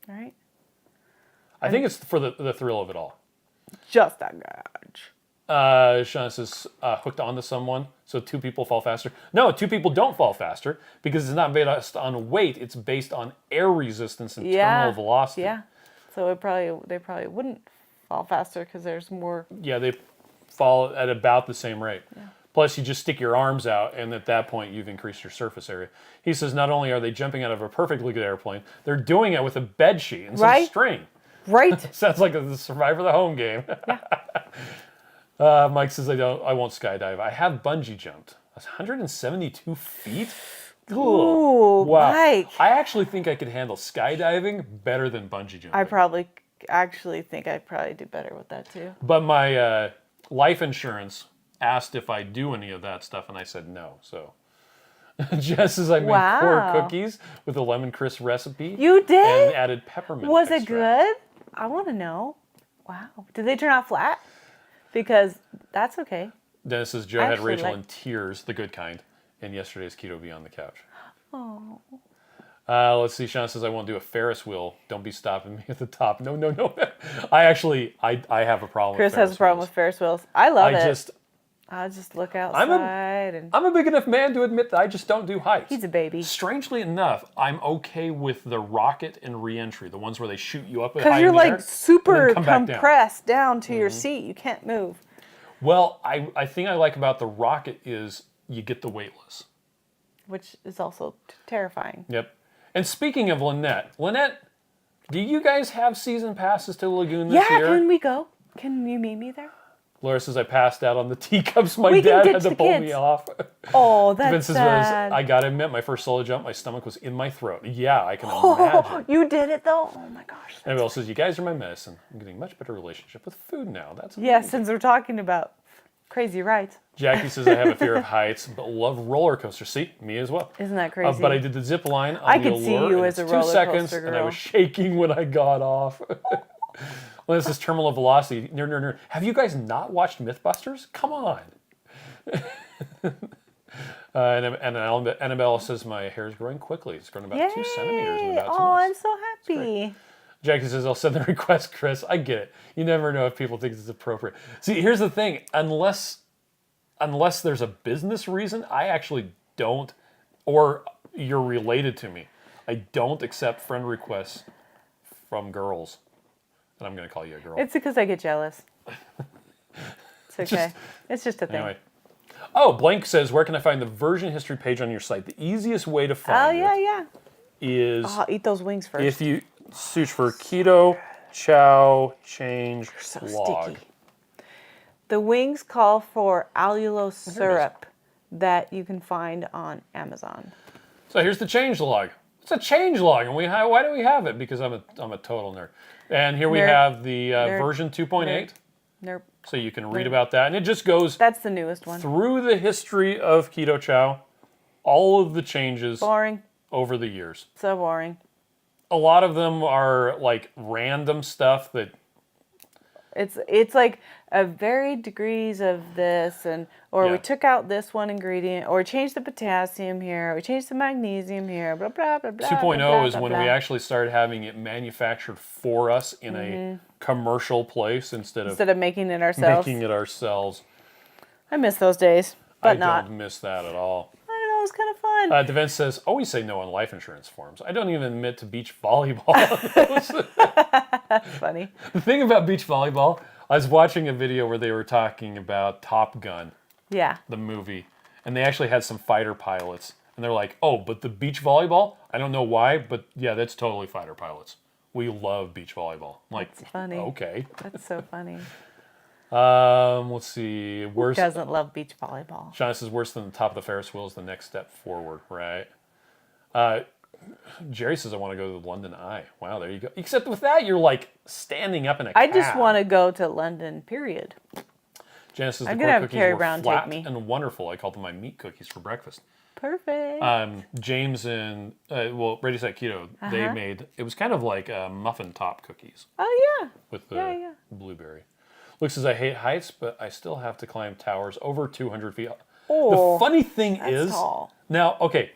Right? I think it's for the thrill of it all. Just a gauge. Shauna says, hooked onto someone, so 2 people fall faster. No, 2 people don't fall faster because it's not based on weight. It's based on air resistance and terminal velocity. Yeah. So they probably wouldn't fall faster because there's more. Yeah, they fall at about the same rate. Yeah. Plus, you just stick your arms out, and at that point, you've increased your surface area. He says, not only are they jumping out of a perfectly good airplane, they're doing it with a bed sheet and some string. Right. Sounds like the Survivor the Home game. Yeah. Mike says, I won't skydive. I have bungee jumped. That's 172 feet? Ooh, wow. Mike. I actually think I could handle skydiving better than bungee jumping. I probably think I'd probably do better with that too. But my life insurance asked if I do any of that stuff, and I said no. So Jess says I made core cookies with a lemon crisp recipe. You did? And added peppermint Was extract. it good? I want to know. Wow. Did they turn out flat? Because that's okay. Dennis says Joe had Rachel in tears, the good kind, in yesterday's Keto Bee on the Couch. Oh. Let's see. Sean says I won't do a Ferris wheel. Don't be stopping me at the top. No. I have a problem. Chris with Ferris has a problem wheels. with Ferris wheels. I love it. I just look outside I'm a big enough man to admit that I just don't do heights. He's a baby. Strangely enough, I'm okay with the rocket and re-entry, the ones where they shoot you up at high because you're like super compressed down to your seat. You can't move. Well, I think I like about the rocket is you get the weightless. Which is also terrifying. Yep. And speaking of Lynette, do you guys have season passes to the Lagoon this year? Yeah, can we go? Can you meet me there? Laura says I passed out on the teacups. My dad had to pull me off. Oh, that's sad. I gotta admit, my first solo jump, my stomach was in my throat. Yeah, I can imagine. You did it though? Oh my gosh. Annabelle says, you guys are my medicine. I'm getting a much better relationship with food now. That's amazing. Yeah, since we're talking about crazy rides. Jackie says I have a fear of heights, but love roller coasters. See, me as well. Isn't that crazy? But I did the zip line on I the could see you as a roller coaster 2 seconds, girl. and I was shaking when I got off. Well, this is terminal velocity. Nerd. Have you guys not watched Mythbusters? Come on. And Annabelle says my hair is growing quickly. It's growing about 2 centimeters in about 2 months. Oh, I'm so happy. Jackie says, I'll send the request, Chris. I get it. You never know if people think it's appropriate. See, here's the thing. Unless there's a business reason, I actually don't, or you're related to me, I don't accept friend requests from girls. And I'm going to call you a girl. It's because I get jealous. It's okay. It's just a thing. Anyway. Oh, Blank says, where can I find the version history page on your site? The easiest way to find it is... Oh, I'll eat those wings first. If you search for Keto Chow Change so Log. Sticky. The wings call for allulose syrup that you can find on Amazon. So here's the change log. It's a change log, and why do we have it? Because I'm a total nerd. And here we have the version 2.8. Nope. So you can read about that, and it just goes. That's the newest one. Through the history of Keto Chow, all of the changes. Boring. Over the years. So boring. A lot of them are like random stuff that. It's like a varied degrees of this, or we took out this one ingredient, or we changed the potassium here, or we changed the magnesium here, blah, blah, blah, blah. 2.0 is when we actually started having it manufactured for us in a commercial place instead of making it ourselves. I miss those days, but I don't miss that at all. I don't know, it was kind of fun. Devin says, always say no on life insurance forms. I don't even admit to beach volleyball. That's funny. The thing about beach volleyball, I was watching a video where they were talking about Top Gun. Yeah. The movie. And they actually had some fighter pilots. And they're like, oh, but the beach volleyball? I don't know why, but yeah, that's totally fighter pilots. We love beach volleyball. I'm like, that's funny. Okay. That's so funny. Let's see. Who doesn't love beach volleyball? Sean says worse than the top of the Ferris wheel is the next step forward, right? Jerry says I want to go to the London Eye. Wow, there you go. Except with that, you're like standing up in a cab. I just want to go to London, period. Janice says I'm the going to core have cookies Carrie were Brown flat take me. and wonderful. I called them my meat cookies for breakfast. Perfect. James and, Ready Set Keto, they made, it was kind of like muffin top cookies. Oh, yeah. With the blueberry. Luke says, I hate heights, but I still have to climb towers over 200 feet. Oh, the funny thing is, tall. Now, okay,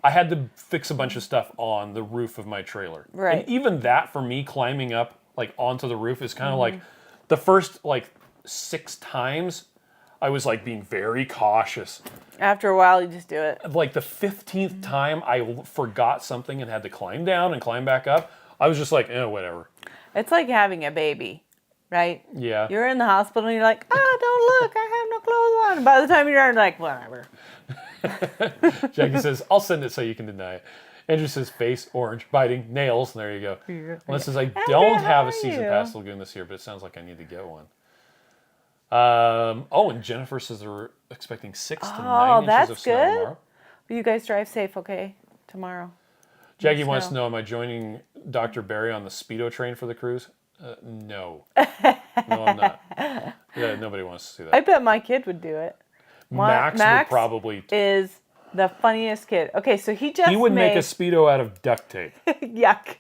I had to fix a bunch of stuff on the roof of my trailer. Right. And even that, for me, climbing up like onto the roof is kind of like the first like 6 times I was like being very cautious. After a while, you just do it. Like the 15th time I forgot something and had to climb down and climb back up, I was just like, whatever. It's like having a baby, right? Yeah. You're in the hospital and you're like, don't look, I have no clothes on. And by the time you're like, whatever. Jackie says, I'll send it so you can deny it. Andrew says, face, orange, biting, nails. And there you go. Melissa says, I don't have a season pass to Lagoon this year, but it sounds like I need to get one. And Jennifer says they're expecting 6 to 9 inches of snow tomorrow. Will you guys drive safe, okay, tomorrow? Jackie wants to know, am I joining Dr. Barry on the Speedo train for the cruise? No. No, I'm not. Yeah, nobody wants to see that. I bet my kid would do it. Max would probably. Is the funniest kid. Okay, so he would make a Speedo out of duct tape. Yuck.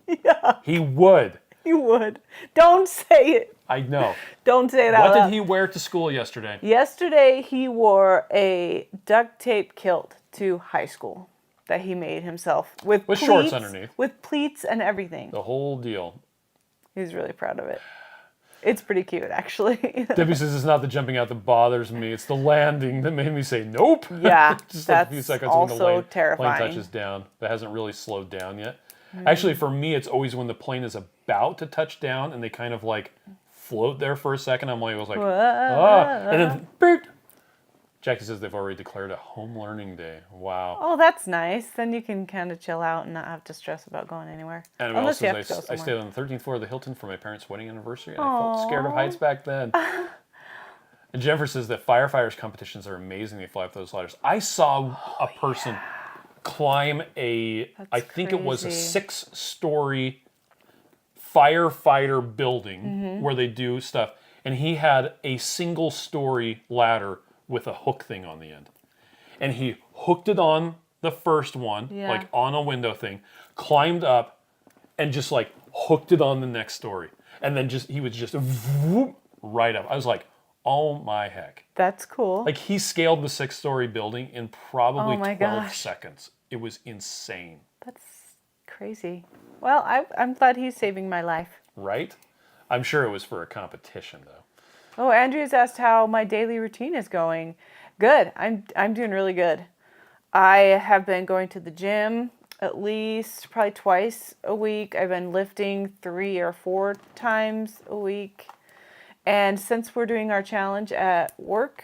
Yeah. He would. He would. Don't say it. I know. Don't say it out loud. What did he wear to school yesterday? Yesterday, he wore a duct tape kilt to high school that he made himself with pleats, shorts underneath. With pleats and everything. The whole deal. He's really proud of it. It's pretty cute, actually. Debbie says it's not the jumping out that bothers me. It's the landing that made me say nope. Yeah, Just that's like a few seconds also when the terrifying. plane touches down. That hasn't really slowed down yet. Actually, for me, it's always when the plane is about to touch down and they kind of like float there for a second. I'm always like, and then boop. Jackie says they've already declared a home learning day. Wow. Oh, that's nice. Then you can kind of chill out and not have to stress about going anywhere. And Unless you have to go I stayed on the 13th floor of the Hilton for my parents' wedding anniversary, and I felt scared of heights back then. And Jennifer says that firefighters' competitions are amazing. They fly up those ladders. I saw a person climb I think it was a 6-story firefighter building where they do stuff. And he had a single-story ladder with a hook thing on the end. And he hooked it on the first one, like on a window thing, climbed up, and just like hooked it on the next story. And then he was just whoop, right up. I was like, oh my heck. That's cool. Like he scaled the 6-story building in probably 12 seconds. It was insane. That's crazy. Well, I'm glad he's saving my life. Right? I'm sure it was for a competition, though. Oh, Andrew's asked how my daily routine is going. Good. I'm doing really good. I have been going to the gym at least probably twice a week. I've been lifting 3 or 4 times a week. And since we're doing our challenge at work,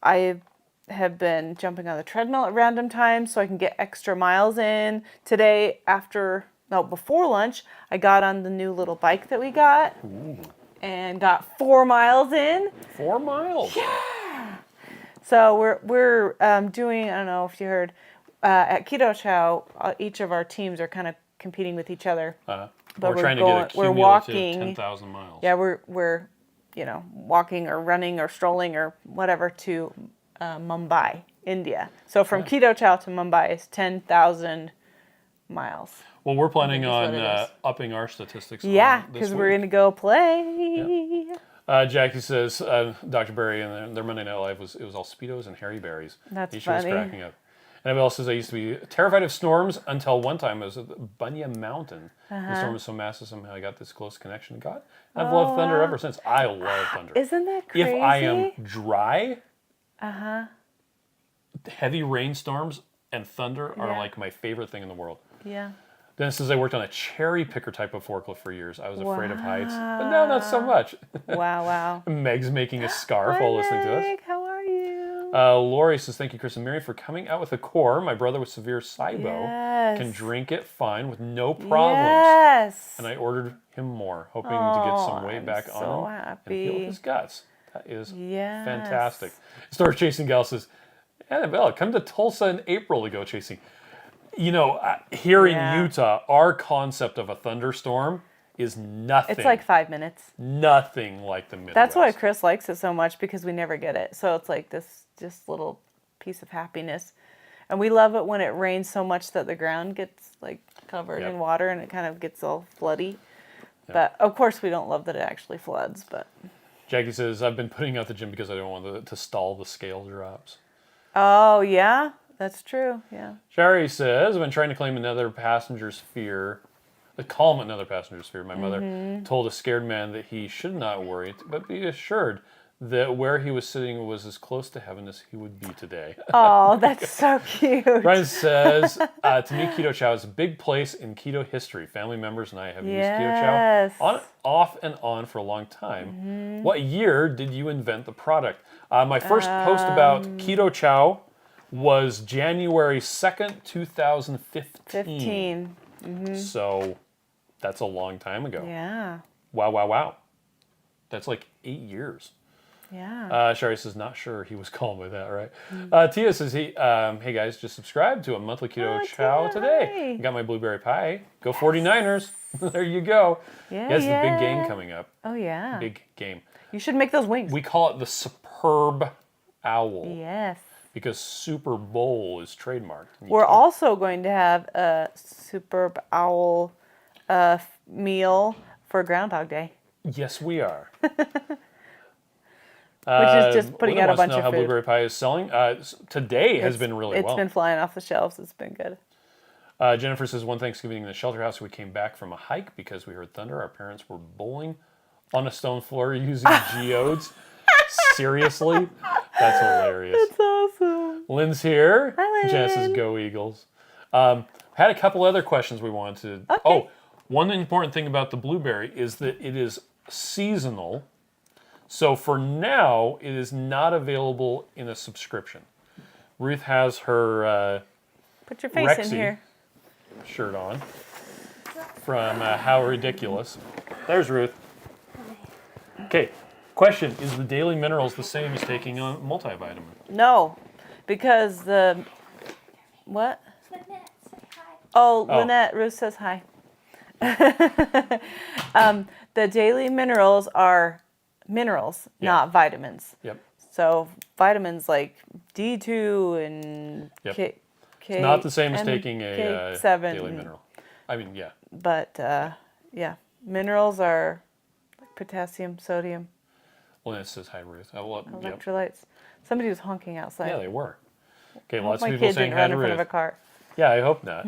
I have been jumping on the treadmill at random times so I can get extra miles in. Today, before lunch, I got on the new little bike that we got. Ooh. And got 4 miles in. 4 miles? Yeah. So we're doing, I don't know if you heard, at Keto Chow, each of our teams are kind of competing with each other. But we're trying to get a cumulative 10,000 miles. Yeah, we're walking or running or strolling or whatever to Mumbai, India. So from Keto Chow to Mumbai is 10,000 miles. Well, we're planning on upping our statistics. Yeah, because we're going to go play. Yep. Jackie says Dr. Barry and their Monday Night Live was all Speedos and Hairy Berries. That's funny. She was cracking up. And everybody else says I used to be terrified of storms until one time I was at Bunya Mountain. The storm was so massive somehow I got this close connection to God. I've loved thunder ever since. I love thunder. Isn't that crazy? If I am dry, heavy rainstorms and thunder are like my favorite thing in the world. Yeah. Dennis says I worked on a cherry picker type of forklift for years. I was afraid of heights, but now not so much. Wow. Meg's making a scarf while listening to us. Meg, how are you? Lori says, thank you, Chris and Miriam, for coming out with a core. My brother with severe SIBO can drink it fine with no problems. Yes. And I ordered him more, hoping to get some weight back on him and heal his guts. That is fantastic. Star Chasing Gal says, Annabella, come to Tulsa in April to go chasing. You know, here in Utah, our concept of a thunderstorm is nothing. It's like 5 minutes. Nothing like the Midwest. That's why Chris likes it so much, because we never get it. So it's like this just little piece of happiness. And we love it when it rains so much that the ground gets like covered in water and it kind of gets all floody. Yep. But of course we don't love that it actually floods. But Jackie says, I've been putting out the gym because I don't want to stall the scale drops. Oh, yeah? That's true, yeah. Sherry says, I've been trying to calm another passenger's fear. My mother told a scared man that he should not worry, but be assured that where he was sitting was as close to heaven as he would be today. Oh, that's so cute. Brian says, to me, Keto Chow is a big place in keto history. Family members and I have used Keto Chow off and on for a long time. What year did you invent the product? My first post about Keto Chow was January 2nd, 2015. So that's a long time ago. Yeah. Wow. That's like 8 years. Yeah. Sherry says, not sure he was calm with that, right? Tia says, hey guys, just subscribe to a monthly Keto Chow today. Got my blueberry pie. Go 49ers. There you go. Yeah, Yes, the big game coming up. Oh, yeah. Big game. You should make those wings. We call it the Superb Owl. Yes. Because Super Bowl is trademarked. We're also going to have a Superb Owl meal for Groundhog Day. Yes, we are. Which is just putting out a bunch of food. How blueberry pie is selling. Today has been really well. It's been flying off the shelves. It's been good. Jennifer says, one Thanksgiving in the shelter house, we came back from a hike because we heard thunder. Our parents were bowling on a stone floor using geodes. Seriously? That's hilarious. That's awesome. Lynn's here. Hi, Lynn. Jess says, go Eagles. Had a couple other questions we wanted to... Okay. Oh, one important thing about the blueberry is that it is seasonal. So for now, it is not available in a subscription. Ruth has her Put your face Rexy in here. Shirt on from How Ridiculous. There's Ruth. Okay, question. Is the daily minerals the same as taking a multivitamin? No, because the... What? Lynette, say hi. Oh, Lynette, Ruth says hi. The daily minerals are minerals, not vitamins. Yep. So vitamins like D2 and K. It's not the same as taking a K7 daily mineral. I mean, yeah. But yeah, minerals are like potassium, sodium, Well, it says hi, Ruth. electrolytes. Somebody was honking outside. Yeah, they were. Okay, I lots hope of my people kid saying didn't hi run to in front of a Ruth. car. Yeah, I hope not.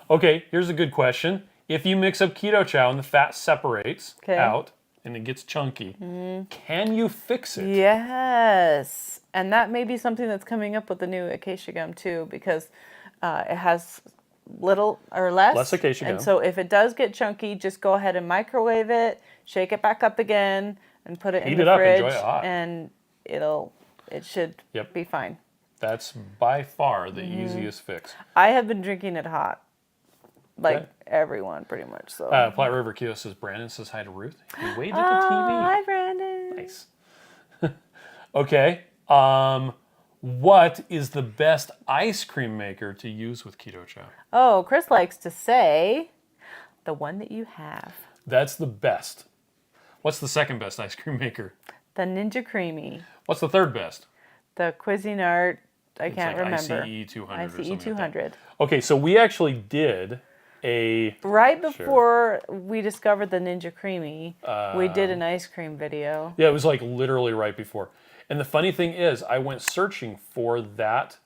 Okay, here's a good question. If you mix up Keto Chow and the fat separates out and it gets chunky, can you fix it? Yes. And that may be something that's coming up with the new acacia gum too, because it has little or less acacia gum. And so if it does get chunky, just go ahead and microwave it, shake it back up again, and put it in the fridge. Enjoy it hot. And it should be fine. That's by far the easiest fix. I have been drinking it hot. Like everyone, pretty much. So. Platte River Keto says, Brandon says hi to Ruth. He waved at the TV. Hi, Brandon. Nice. Okay. What is the best ice cream maker to use with Keto Chow? Oh, Chris likes to say, the one that you have. That's the best. What's the second best ice cream maker? The Ninja Creamy. What's the third best? The Cuisinart, I can't remember. ICE 200 or something ICE 200. like that. Okay, so we actually did a... Right before we discovered the Ninja Creamy, we did an ice cream video. Yeah, it was like literally right before. And the funny thing is, I went searching for that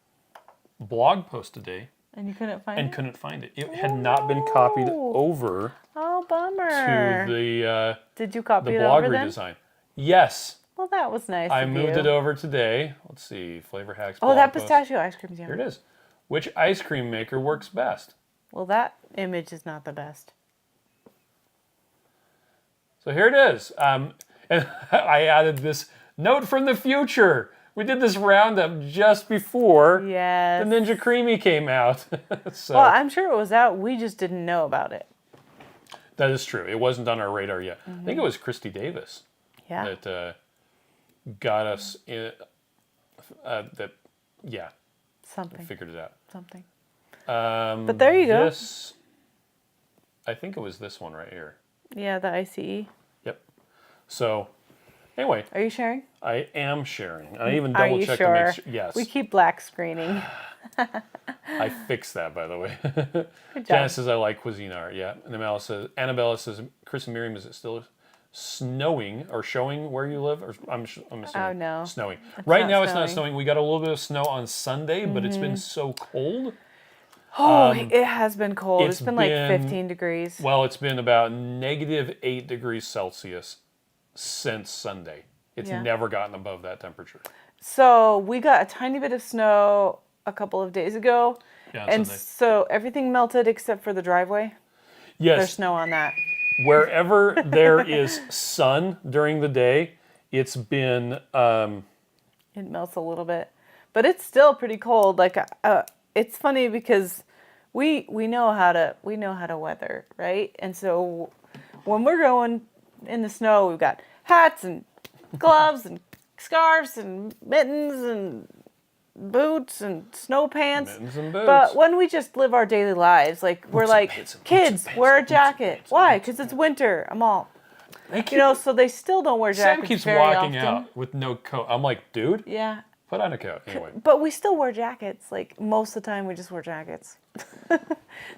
blog post today. And you couldn't find it? And couldn't find it. It had not been copied over Oh, bummer. to the Did you copy the it blog over then? redesign. Yes. Well, that was nice I of moved you. it over today. Let's see, flavor hacks. Oh, blog that post. pistachio ice cream's yummy. Here it is. Which ice cream maker works best? Well, that image is not the best. So here it is. And I added this note from the future. We did this roundup just before the Ninja Creamy came out. So, well, I'm sure it was out. We just didn't know about it. that is true. It wasn't on our radar yet. I think it was Christy Davis that got us in. Something. Figured it out. Something. But there you go. I think it was this one right here. Yeah, the ICE. Yep. So, anyway. Are you sharing? I am sharing. I even double checked sure? to make sure. Yes. We keep black screening. I fixed that, by the way. Good job. Janice says, I like Cuisinart. Yeah. And Annabella says, Chris and Miriam, is it still snowing or showing where you live, or I'm assuming snowing. It's right not now snowing. It's not snowing. We got a little bit of snow on Sunday, but it's been so cold. Oh, it has been cold. It's been like 15 degrees. Well, it's been about -8 degrees Celsius since Sunday. It's never gotten above that temperature. So we got a tiny bit of snow a couple of days ago. Yeah, and Sunday. so everything melted except for the driveway. Yes. There's snow on that. Wherever there is sun during the day, it's been... It melts a little bit. But it's still pretty cold. Like it's funny because we know how to weather, right? And so when we're going in the snow, we've got hats and gloves and scarves and mittens and boots and snow pants. Mittens and boots. But when we just live our daily lives, like we're like, kids, wear a jacket. Why? Because it's winter. I'm all, so they still don't wear jackets. Sam keeps very walking often. out with no coat. I'm like, dude, Yeah. put on a coat. Anyway. But we still wear jackets. Like most of the time, we just wear jackets.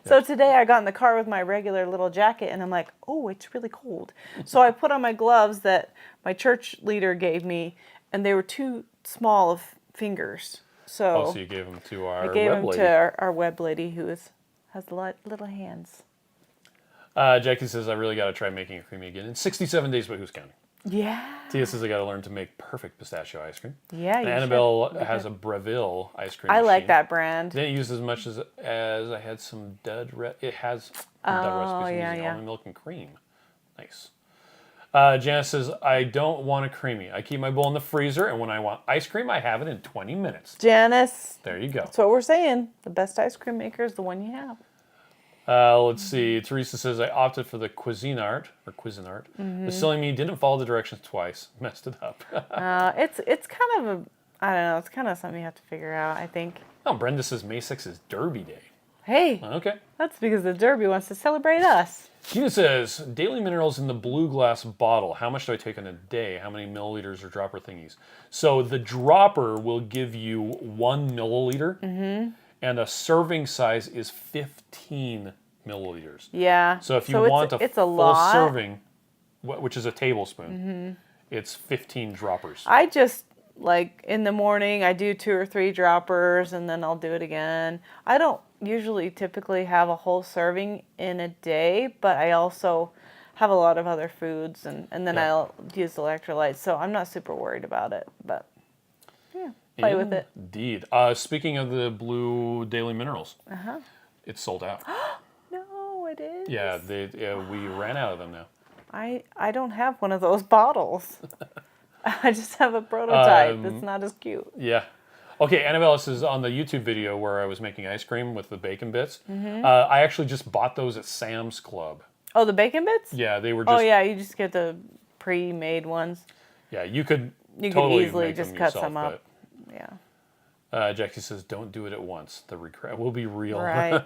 So today I got in the car with my regular little jacket, and I'm like, oh, it's really cold. So I put on my gloves that my church leader gave me, and they were too small of fingers. So you gave them to our I gave web them lady. to our web lady who has little hands. Jackie says, I really got to try making it creamy again in 67 days, but who's counting? Yeah. Tia says, I got to learn to make perfect pistachio ice cream. Yeah, And you Annabelle should. has a Breville ice cream I machine. like that brand. Didn't use as much as I had some dud. It has dud recipes using almond milk and cream. Nice. Janice says, I don't want a creamy. I keep my bowl in the freezer, and when I want ice cream, I have it in 20 minutes. Janice. There you go. That's what we're saying. The best ice cream maker is the one you have. Let's see. Teresa says, I opted for the Cuisinart. The silly me didn't follow the directions twice. Messed it up. It's kind of I don't know. It's kind of something you have to figure out, I think. Oh, Brenda says May 6th is Derby Day. Hey. Okay. That's because the Derby wants to celebrate us. Tina says, daily minerals in the blue glass bottle. How much do I take in a day? How many milliliters or dropper thingies? So the dropper will give you 1 milliliter, and a serving size is 15 milliliters. Yeah. So if you want a full serving, which is a tablespoon, it's 15 droppers. I just, like, in the morning, I do 2 or 3 droppers, and then I'll do it again. I don't usually typically have a whole serving in a day, but I also have a lot of other foods, and then I'll use electrolytes, so I'm not super worried about it, but yeah, play with it. Indeed. Speaking of the blue daily minerals, it's sold out. No, it is? Yeah, we ran out of them now. I don't have one of those bottles. I just have a prototype that's not as cute. Yeah. Okay, Annabelle says on the YouTube video where I was making ice cream with the bacon bits, I actually just bought those at Sam's Club. Oh, the bacon bits? Yeah, they were just... Oh, yeah, you just get the pre-made ones. Yeah, you could totally easily make just them cut yourself, some up. but, Yeah. Jackie says, don't do it at once. The regret will be real. Right.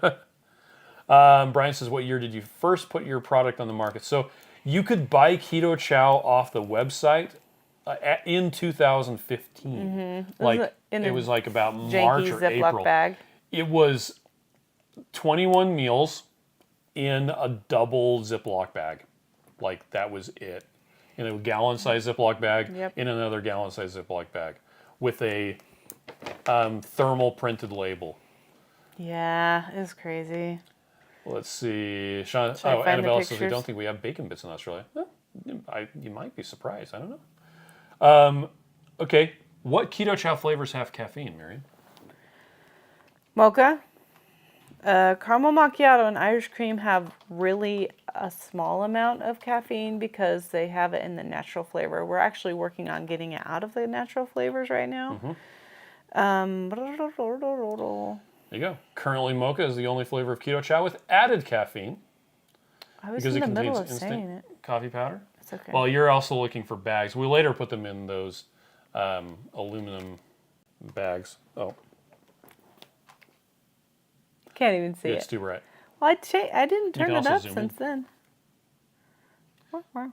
Brian says, what year did you first put your product on the market? So you could buy Keto Chow off the website in 2015. Like it was like about March or April. Bag. It was 21 meals in a double Ziploc bag. Like that was it. In a gallon-sized Ziploc bag, in another gallon-sized Ziploc bag, with a thermal printed label. Yeah, it's crazy. Let's see. Annabelle says, we don't think we have bacon bits in Australia. You might be surprised. I don't know. Okay. What Keto Chow flavors have caffeine, Miriam? Mocha, caramel macchiato, and Irish cream have really a small amount of caffeine because they have it in the natural flavor. We're actually working on getting it out of the natural flavors right now. There you go. Currently, mocha is the only flavor of Keto Chow with added caffeine. I was because in it the middle contains of instant saying it. coffee powder. It's okay. Well, you're also looking for bags. We later put them in those aluminum bags. Oh, can't even see it's it. too bright. Well, I didn't turn it up since then. I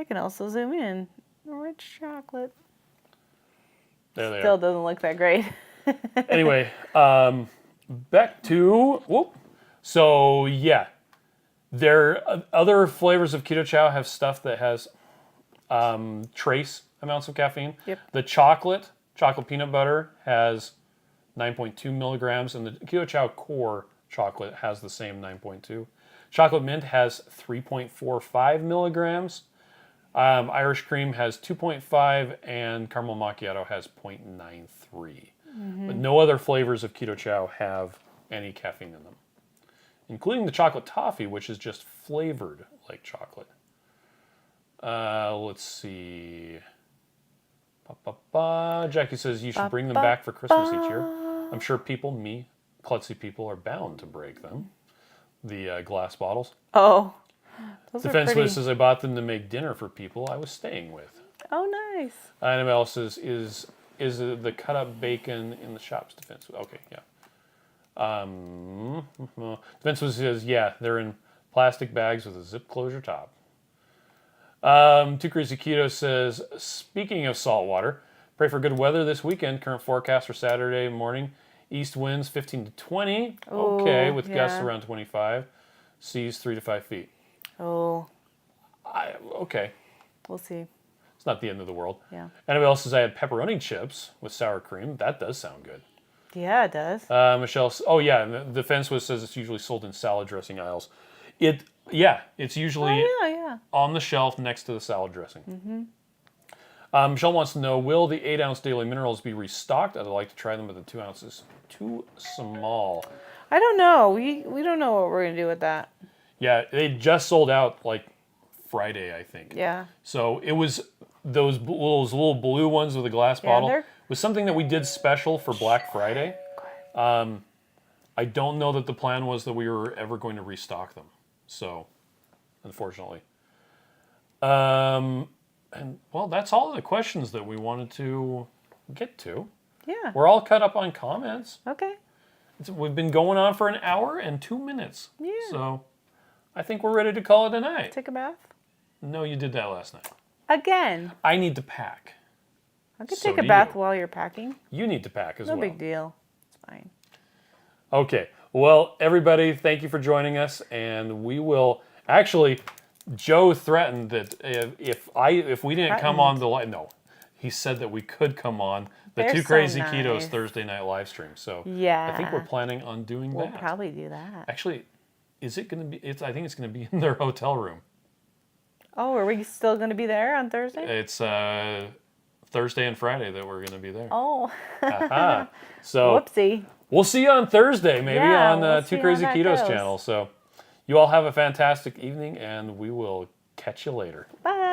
can also zoom in. Rich chocolate. There they Still are. doesn't look that great. Anyway, back to... Whoop. So, yeah. Other flavors of Keto Chow have stuff that has trace amounts of caffeine. Yep. The chocolate peanut butter has 9.2 milligrams, and the Keto Chow core chocolate has the same 9.2. Chocolate mint has 3.45 milligrams. Irish cream has 2.5, and caramel macchiato has 0.93. But no other flavors of Keto Chow have any caffeine in them, including the chocolate toffee, which is just flavored like chocolate. Let's see. Jackie says you should bring them back for Christmas each year. I'm sure klutzy people, are bound to break them. The glass bottles. Oh, those Defense are pretty. says I bought them to make dinner for people I was staying with. Oh, nice. Annabelle else is the cut up bacon in the shops? Defense. Okay, yeah. Defense says yeah, they're in plastic bags with a zip closure top. Too Crazy Keto says, speaking of salt water, pray for good weather this weekend. Current forecast for Saturday morning. East winds 15 to 20. Okay, with gusts around 25. Seas 3 to 5 feet. Oh. Okay. We'll see. It's not the end of the world. Yeah. Annabelle says I had pepperoni chips with sour cream. That does sound good. Yeah, it does. Michelle, the Defense says it's usually sold in salad dressing aisles. It's usually on the shelf next to the salad dressing. Michelle wants to know, will the 8-ounce daily minerals be restocked? I'd like to try them, but the 2 ounces too small. I don't know. We don't know what we're going to do with that. Yeah, they just sold out like Friday, I think. Yeah. So it was those little blue ones with a glass bottle. Was something that we did special for Black Friday. I don't know that the plan was that we were ever going to restock them. So, unfortunately. And, well, that's all of the questions that we wanted to get to. Yeah. We're all caught up on comments. Okay. We've been going on for 1 hour and 2 minutes. Yeah. So, I think we're ready to call it a night. Take a bath? No, you did that last night. Again. I need to pack. I could take a bath while you're packing. You need to pack as well. No big deal. It's fine. Okay. Well, everybody, thank you for joining us, and we will actually. Joe threatened that if we didn't come on the he said that we could come on the Too Crazy Ketos Thursday night live stream. So I think we're planning on doing that. We'll probably do that. Actually, is it going to be? I think it's going to be in their hotel room. Oh, are we still going to be there on Thursday? It's Thursday and Friday that we're going to be there. Oh. So whoopsie. We'll see you on Thursday, maybe on Too Crazy Ketos channel. So you all have a fantastic evening, and we will catch you later. Bye.